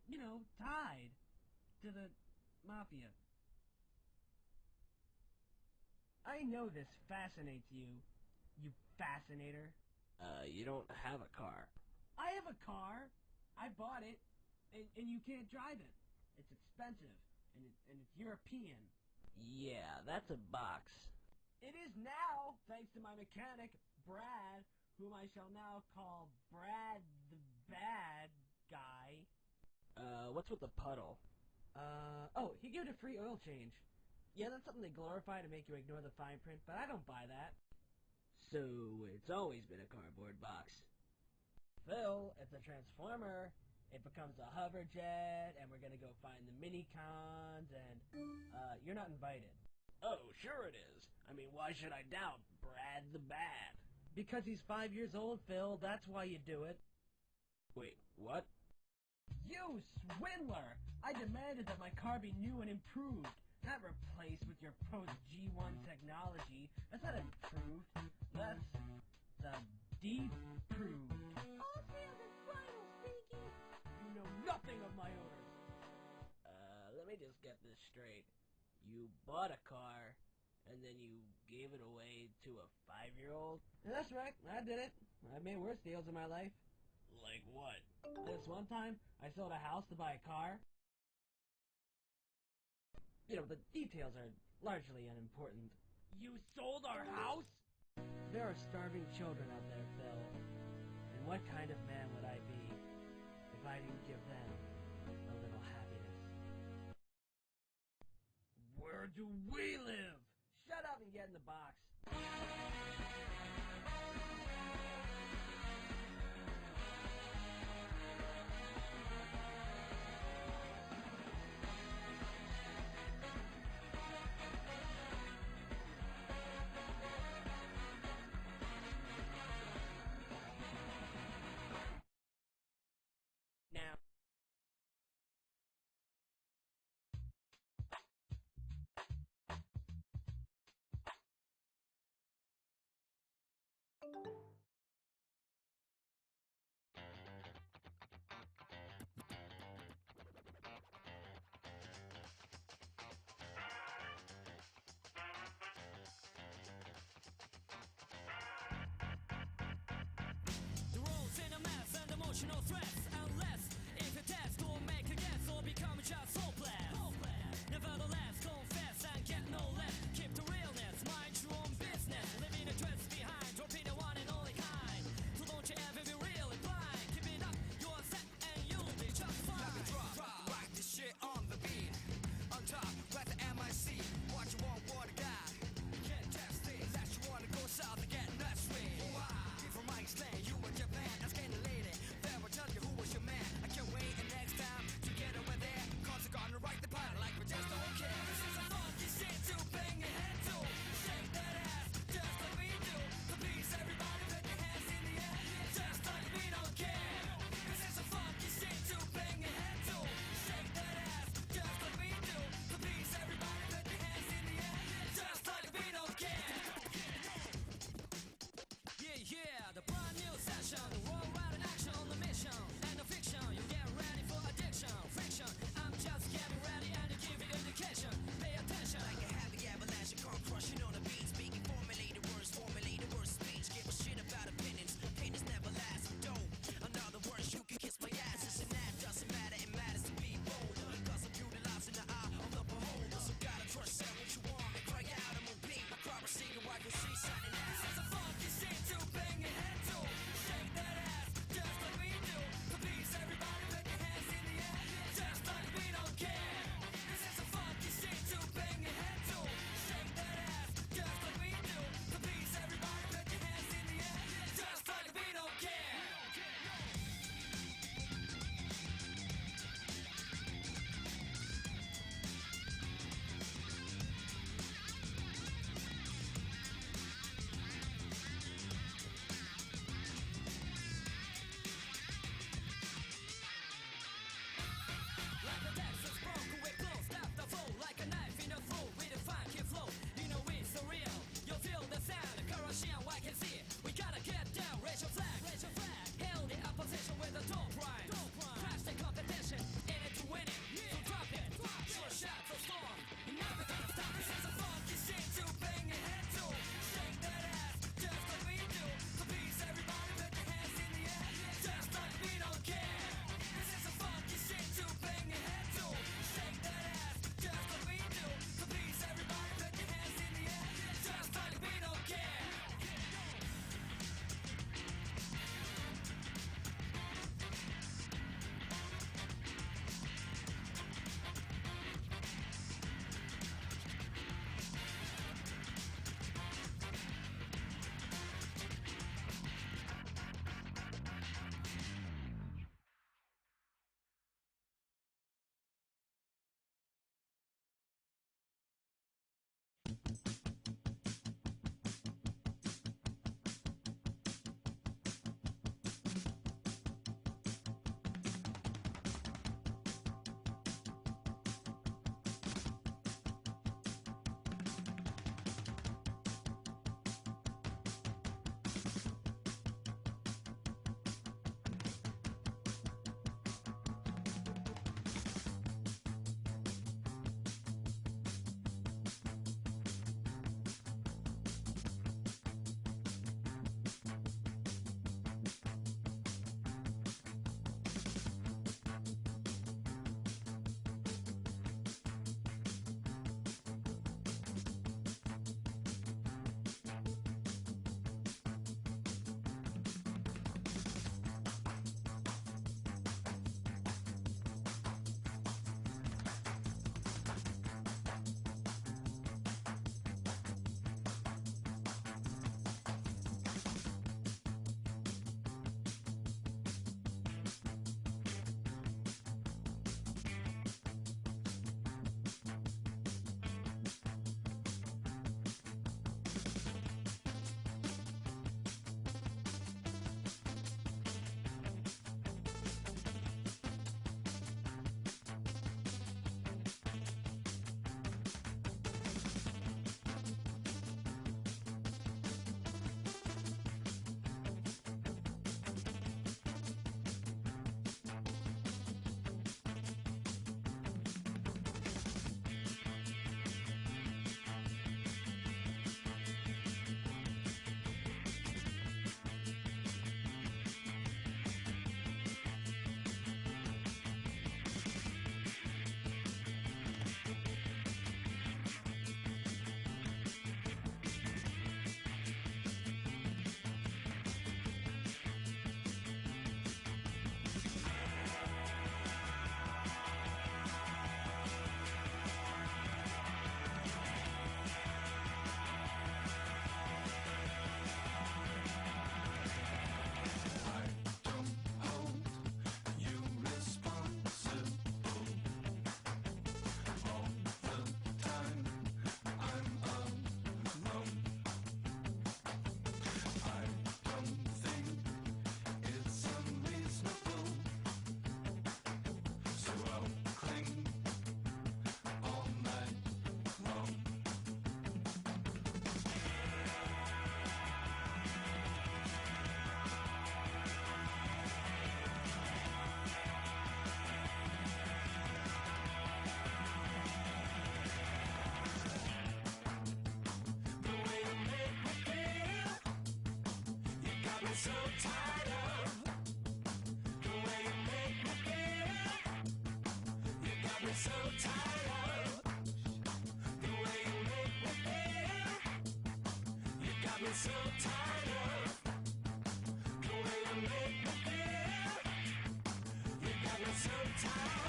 tied to the mafia. I know this fascinates you, you fascinator. You don't have a car. I have a car. I bought it, and you can't drive it. It's expensive, and it's European. Yeah, that's a box. It is now, thanks to my mechanic, Brad, whom I shall now call Brad the Bad Guy. What's with the puddle? Oh, he gave it a free oil change. Yeah, that's something they glorify to make you ignore the fine print, but I don't buy that. So, it's always been a cardboard box. Phil, it's a transformer. It becomes a hover jet, and we're gonna go find the mini-cons, and, you're not invited. Oh, sure it is. I mean, why should I doubt Brad the Bad? Because he's 5 years old, Phil, that's why you do it. Wait, what? You swindler! I demanded that my car be new and improved, not replaced with your post-G1 technology. That's not improved. That's deproved. You know nothing of my orders. Let me just get this straight. You bought a car, and then you gave it away to a 5-year-old? That's right, I did it. I've made worse deals in my life. Like what? This one time, I sold a house to buy a car. The details are largely unimportant. You sold our house? There are starving children out there, Phil. And what kind of man would I be if I didn't give them a little happiness? Where do we live? Shut up and get in the box. so tired of the way you make me feel. You got me so tired of the way you make me feel. You got me so tired of the way you make me feel. You got me so tired.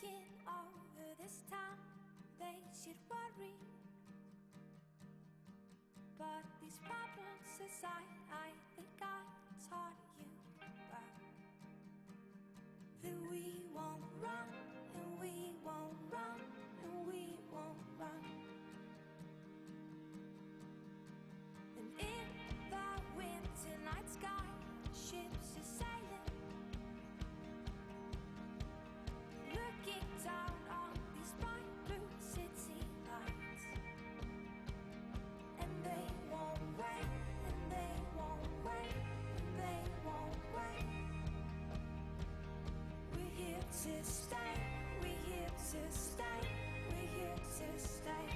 Taking over this town, they should worry. But these problems aside, I think I taught you well that we won't run, and we won't run, and we won't run. And in the winter night sky, ships are sailing, looking down on these bright blue city lights. And they won't wait, and they won't wait, and they won't wait. We're here to stay, we're here to stay, we're here to stay.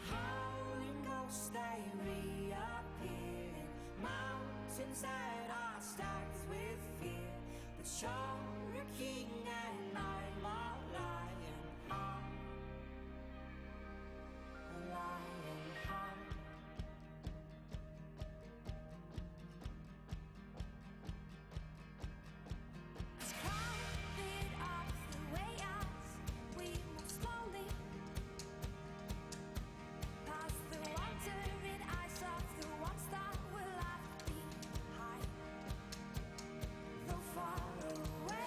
Howling ghosts, they reappear in mountains that are stacked with fear. But you're a king and I'm a lion heart, a lion heart. It's crowded up the way as we move slowly past the wandering eyes of the ones that were left behind. Though far away.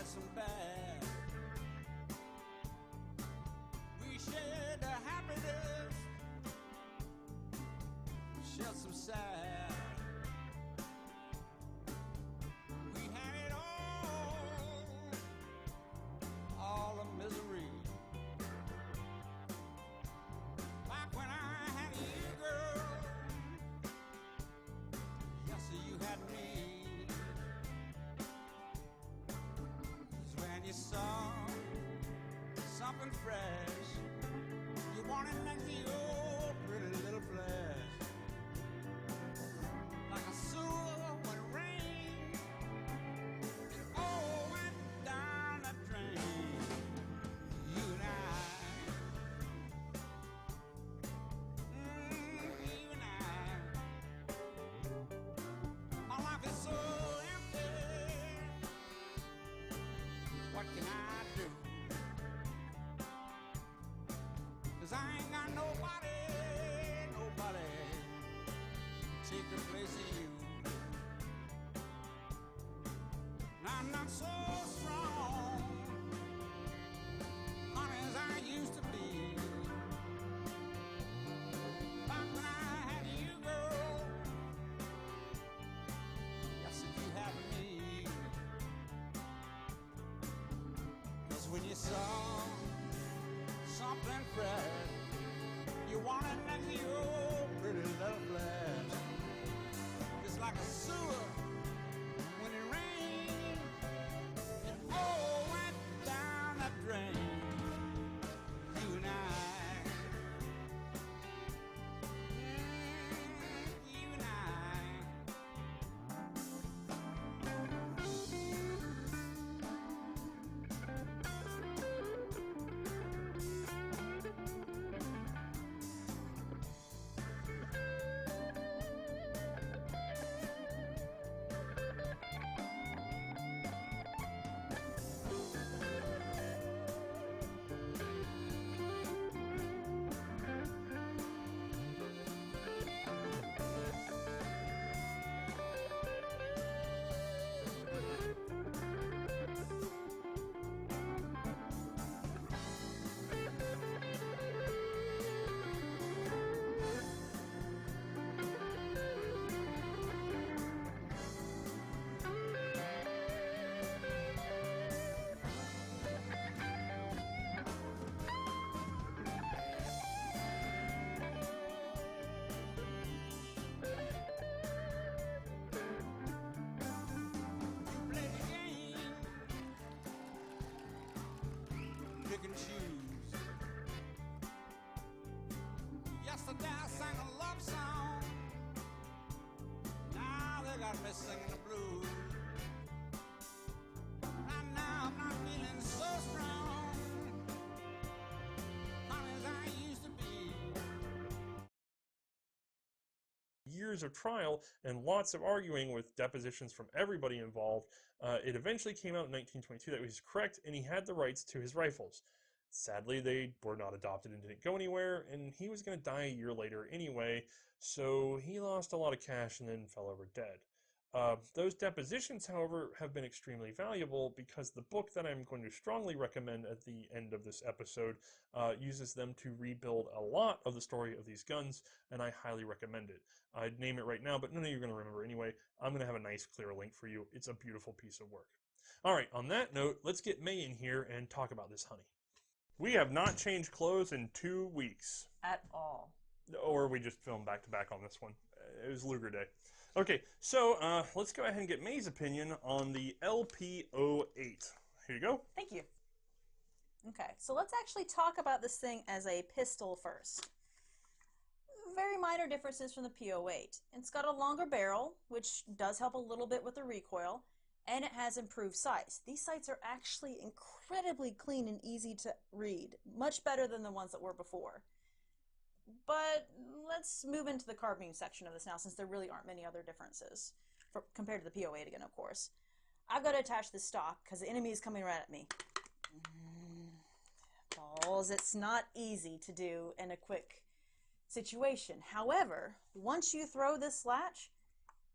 some bad. We shared the happiness, shared some sad. We had it all the misery. Back when I had you, girl, yes, you had me. 'Cause when you saw something fresh, you wanted next to your pretty little flesh. Like a sewer when it rained, it all went down the drain. You and I, you and I. My life is so empty. What can I do? 'Cause I ain't got nobody, nobody take the place of you. And I'm not so strong, honey, as I used to be. Back when I had you, girl, yes, if you had me. 'Cause when you saw something fresh, you wanted next to your pretty little flesh. Just like a sewer when it rained, it all went down the drain. You and I, you and I. Pick and choose. Yesterday I sang a love song. Now they got me singing the blues. Right now I'm not feeling so strong, honey, as I used to be. Years of trial and lots of arguing with depositions from everybody involved, it eventually came out in 1922 that he was correct and he had the rights to his rifles. Sadly, they were not adopted and didn't go anywhere, and he was going to die a year later anyway, so he lost a lot of cash and then fell over dead. Those depositions, however, have been extremely valuable because the book that I'm going to strongly recommend at the end of this episode uses them to rebuild a lot of the story of these guns, and I highly recommend it. I'd name it right now, but none of you are going to remember anyway. I'm going to have a nice clear link for you. It's a beautiful piece of work. Alright, on that note, let's get May in here and talk about this honey. We have not changed clothes in 2 weeks. At all. Or we just filmed back-to-back on this one. It was Luger Day. Okay, so let's go ahead and get May's opinion on the LP08. Here you go. Thank you. Okay, so let's actually talk about this thing as a pistol first. Very minor differences from the P08. It's got a longer barrel, which does help a little bit with the recoil, and it has improved sights. These sights are actually incredibly clean and easy to read, much better than the ones that were before. But let's move into the carbine section of this now, since there really aren't many other differences compared to the P08 again, of course. I've got to attach this stock because the enemy is coming right at me. Balls, it's not easy to do in a quick situation. However, once you throw this latch,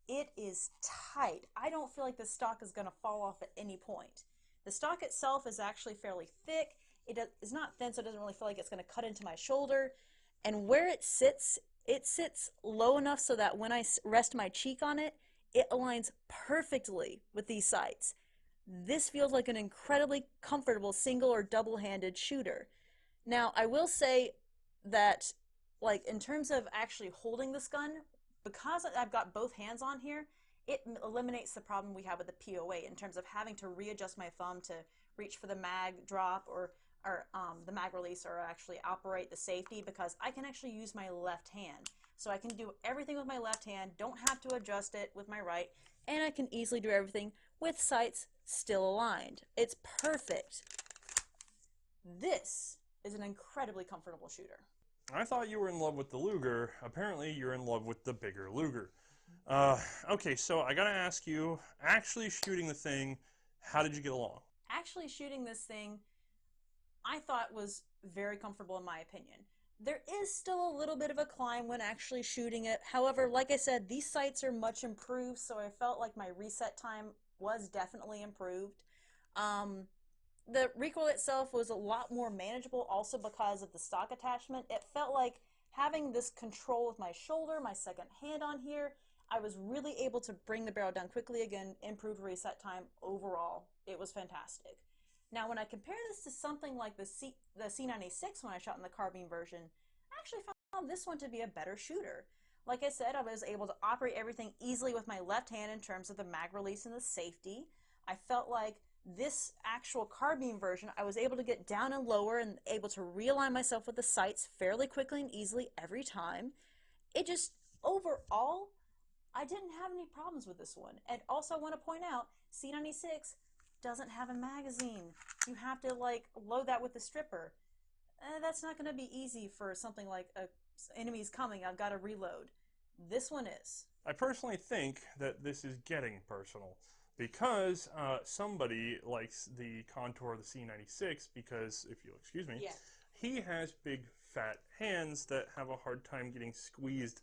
it is tight. I don't feel like the stock is going to fall off at any point. The stock itself is actually fairly thick. It's not thin, so it doesn't really feel like it's going to cut into my shoulder. And where it sits low enough so that when I rest my cheek on it, it aligns perfectly with these sights. This feels like an incredibly comfortable single or double-handed shooter. Now, I will say that, like, in terms of actually holding this gun, because I've got both hands on here, it eliminates the problem we have with the POA in terms of having to readjust my thumb to reach for the mag drop or the mag release, or actually operate the safety, because I can actually use my left hand. So I can do everything with my left hand, don't have to adjust it with my right, and I can easily do everything with sights still aligned. It's perfect. This is an incredibly comfortable shooter. I thought you were in love with the Luger. Apparently, you're in love with the bigger Luger. Okay, so I gotta ask you, actually shooting the thing, how did you get along? Actually shooting this thing, I thought was very comfortable in my opinion. There is still a little bit of a climb when actually shooting it. However, like I said, these sights are much improved, so I felt like my reset time was definitely improved. The recoil itself was a lot more manageable also because of the stock attachment. It felt like having this control with my shoulder, my second hand on here, I was really able to bring the barrel down quickly. Again, improved reset time overall. It was fantastic. Now, when I compare this to something like the C96 when I shot in the carbine version, I actually found this one to be a better shooter. Like I said, I was able to operate everything easily with my left hand in terms of the mag release and the safety. I felt like this actual carbine version, I was able to get down and lower and able to realign myself with the sights fairly quickly and easily every time. It just, overall, I didn't have any problems with this one. And also I want to point out, C96 doesn't have a magazine. You have to like load that with the stripper. That's not going to be easy for something like enemies coming, I've got to reload. This one is. I personally think that this is getting personal, because somebody likes the contour of the C96 because, if you'll excuse me, he has big fat hands that have a hard time getting squeezed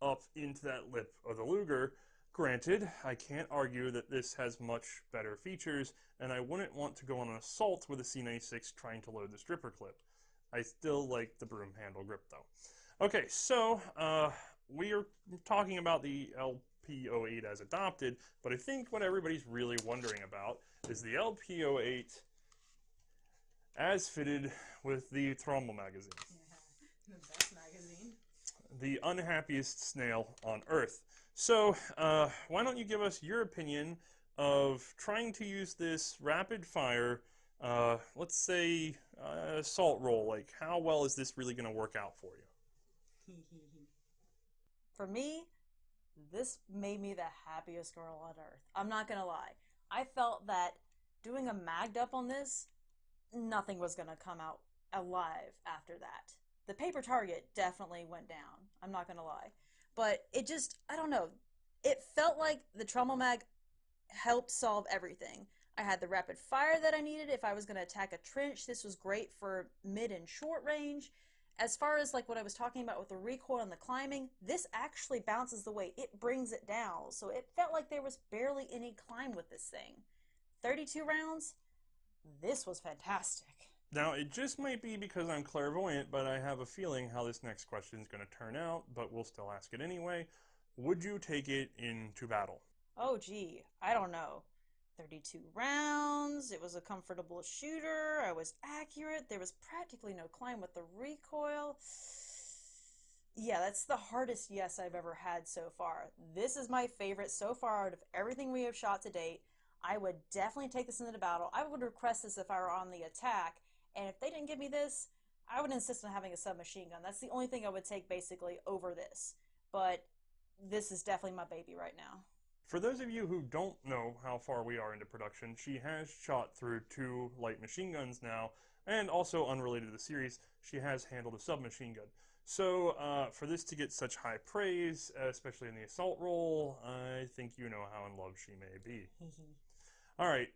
up into that lip of the Luger. Granted, I can't argue that this has much better features, and I wouldn't want to go on an assault with a C96 trying to load the stripper clip. I still like the broom handle grip, though. Okay, so we are talking about the LP08 as adopted, but I think what everybody's really wondering about is the LP08 as fitted with the Trommel magazine. Yeah, the best magazine. The unhappiest snail on Earth. So, why don't you give us your opinion of trying to use this rapid fire, let's say, assault roll? Like, how well is this really going to work out for you? For me, this made me the happiest girl on earth. I'm not going to lie. I felt that doing a magged up on this, nothing was going to come out alive after that. The paper target definitely went down. I'm not going to lie. But it just, I don't know. It felt like the Trommel mag helped solve everything. I had the rapid fire that I needed if I was going to attack a trench. This was great for mid and short range. As far as like what I was talking about with the recoil and the climbing, this actually bounces the weight. It brings it down. So it felt like there was barely any climb with this thing. 32 rounds, this was fantastic. Now, it just might be because I'm clairvoyant, but I have a feeling how this next question is going to turn out, but we'll still ask it anyway. Would you take it into battle? Oh, gee, I don't know. 32 rounds, it was a comfortable shooter, I was accurate, there was practically no climb with the recoil. Yeah, that's the hardest yes I've ever had so far. This is my favorite so far out of everything we have shot to date. I would definitely take this into the battle. I would request this if I were on the attack, and if they didn't give me this, I would insist on having a submachine gun. That's the only thing I would take basically over this. But this is definitely my baby right now. For those of you who don't know how far we are into production, she has shot through 2 light machine guns now, and also unrelated to the series, she has handled a submachine gun. So for this to get such high praise, especially in the assault role, I think you know how in love she may be. Alright,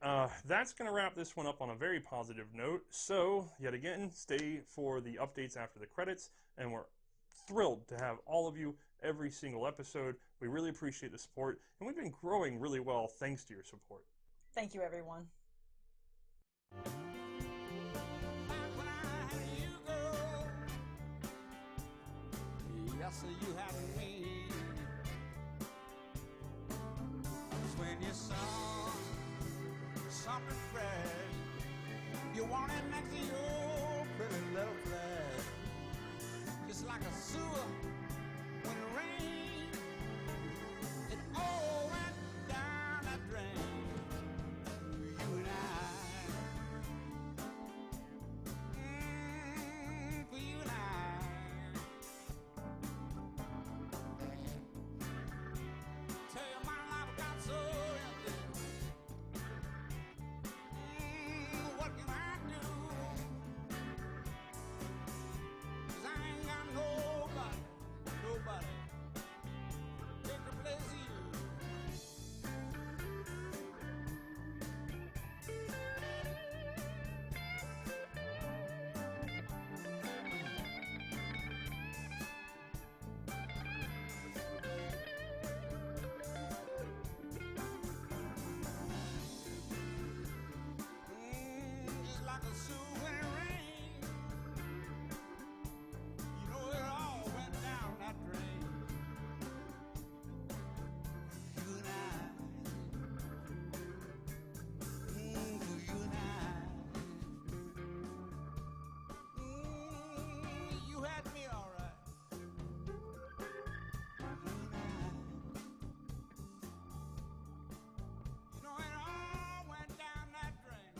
that's going to wrap this one up on a very positive note. So, yet again, stay for the updates after the credits, and we're thrilled to have all of you every single episode. We really appreciate the support, and we've been growing really well thanks to your support. Thank you, everyone. Back when I had you, girl. Yes, sir, you had me. 'Cause when you saw something fresh, you wanted next to your pretty little flesh. Just like a sewer when it rains, it all went down that drain. You and I, for you and I. Tell you my life got so empty. What can I do? 'Cause I ain't got nobody, nobody take the place of you. Just like a sewer when it rains. You know it all went down that drain. You and I, for you and I. You had me all right. You know it all went down that drain.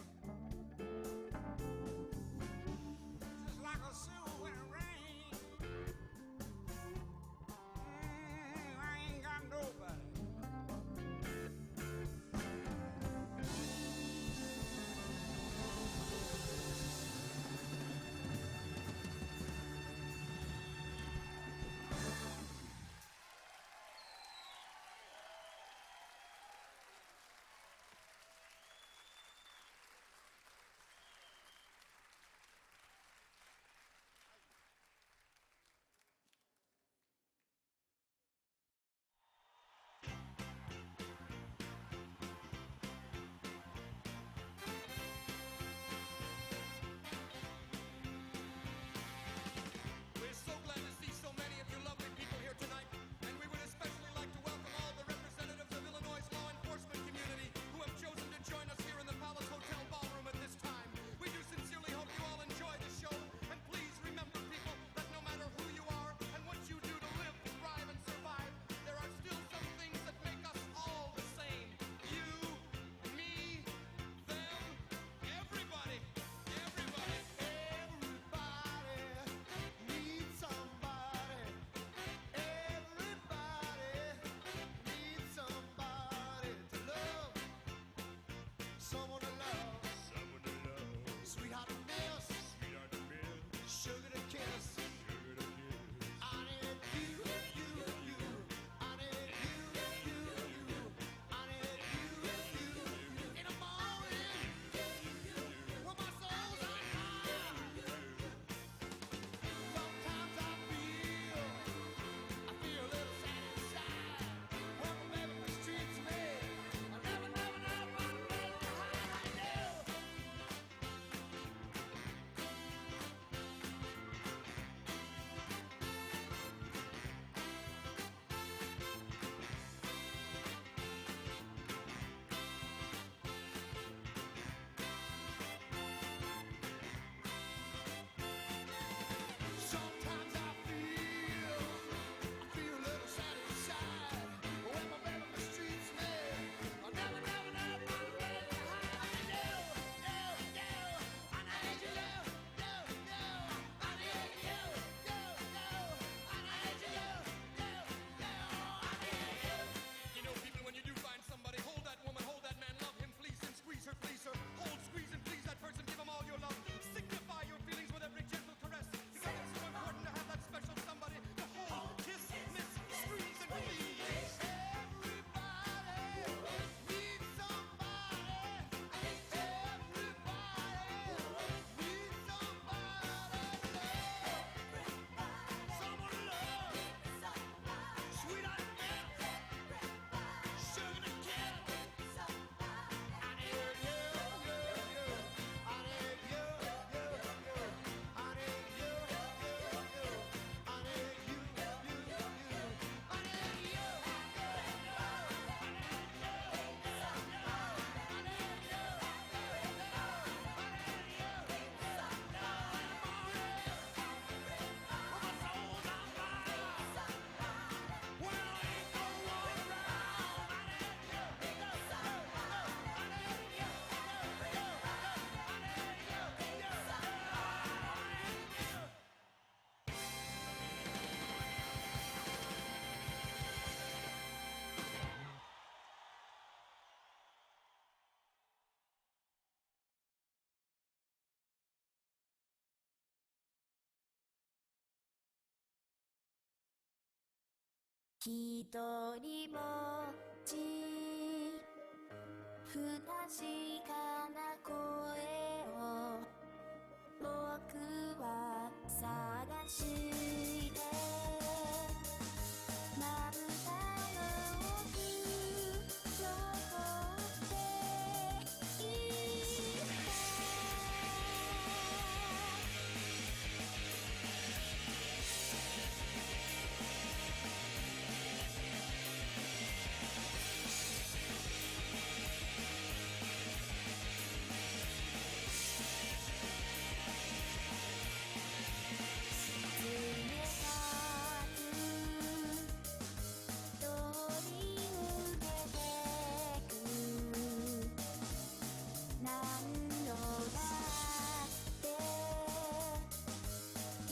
ひとりぼっち不確かな声を僕は探してまぶたの奥残って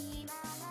いた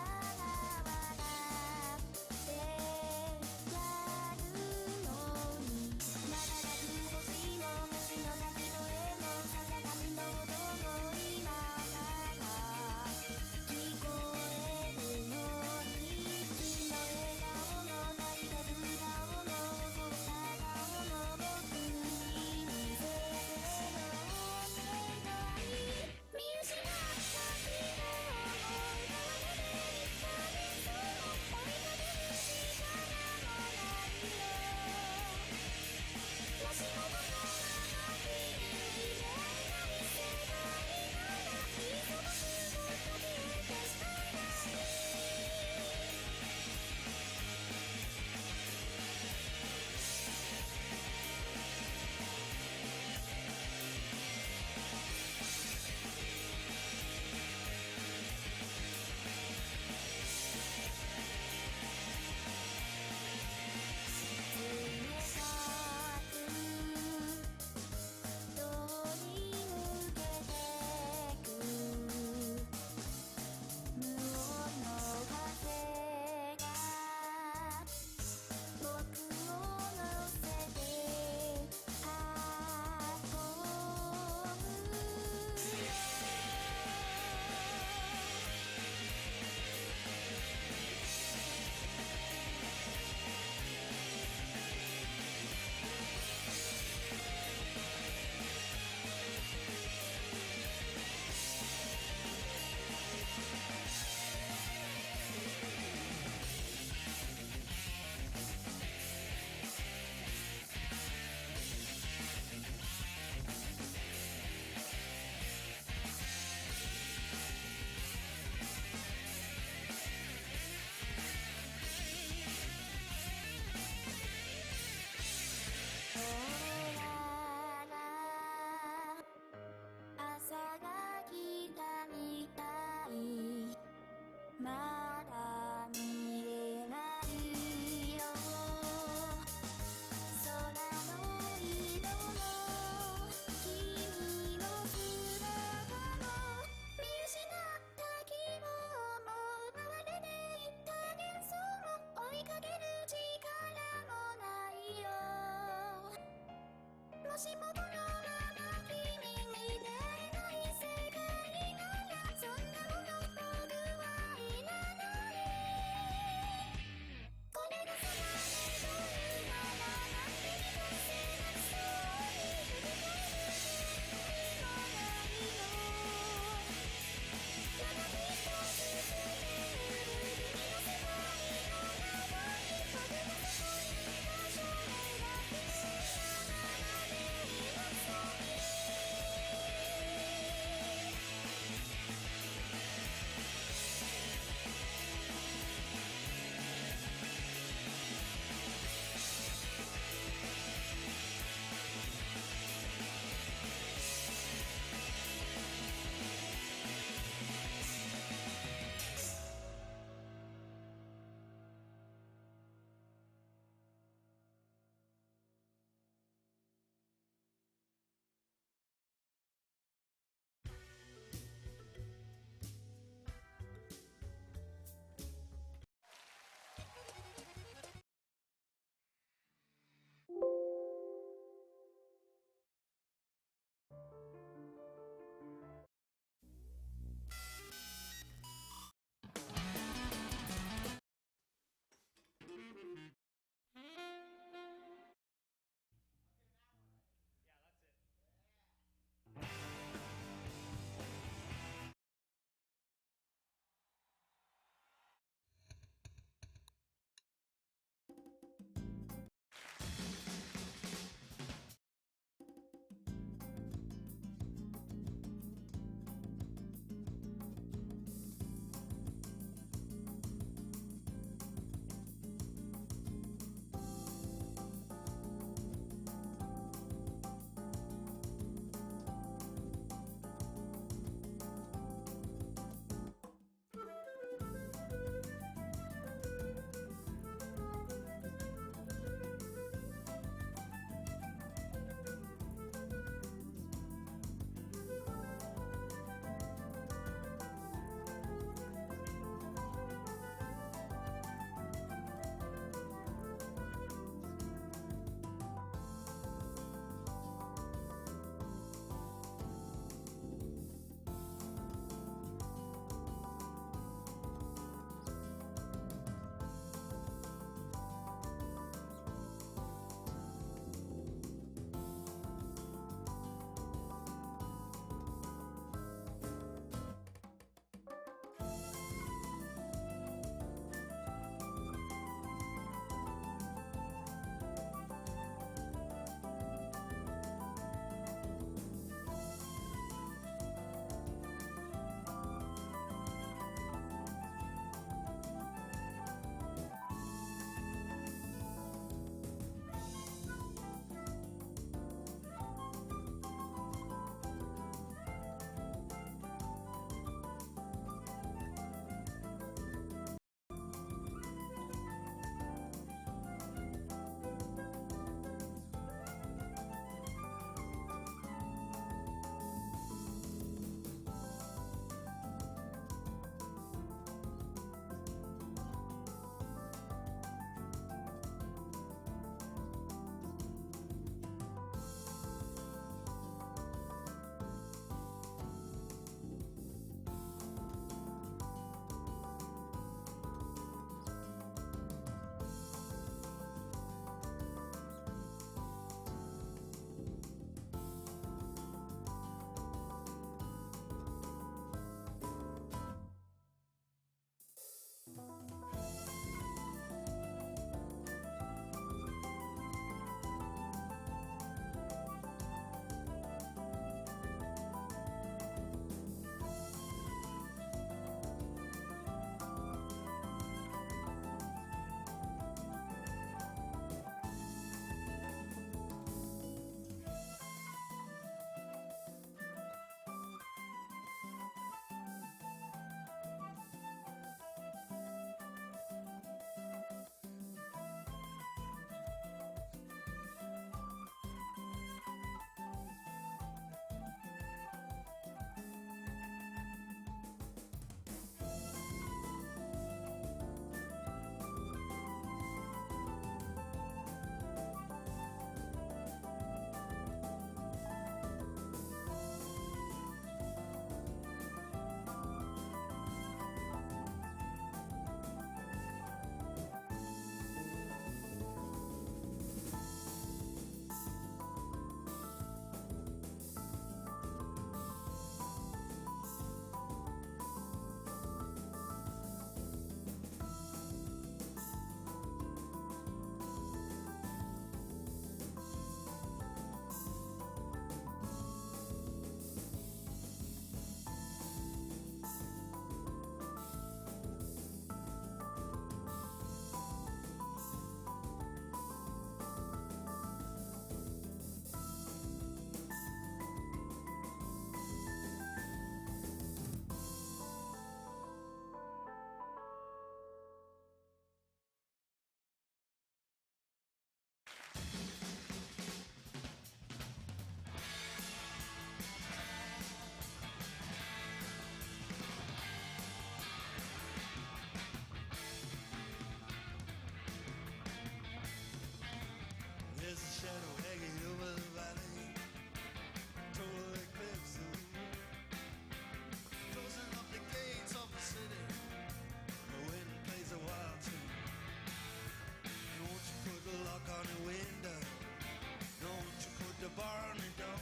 burning down.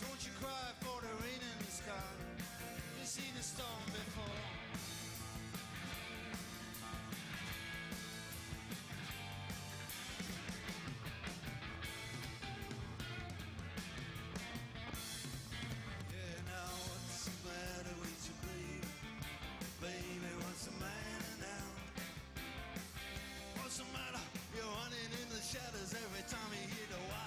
Don't you cry for the rain in the sky. You've seen a storm before. Yeah, now what's the matter with you, baby? Baby, what's the matter now? What's the matter? You're running in the shadows every time you hear the wild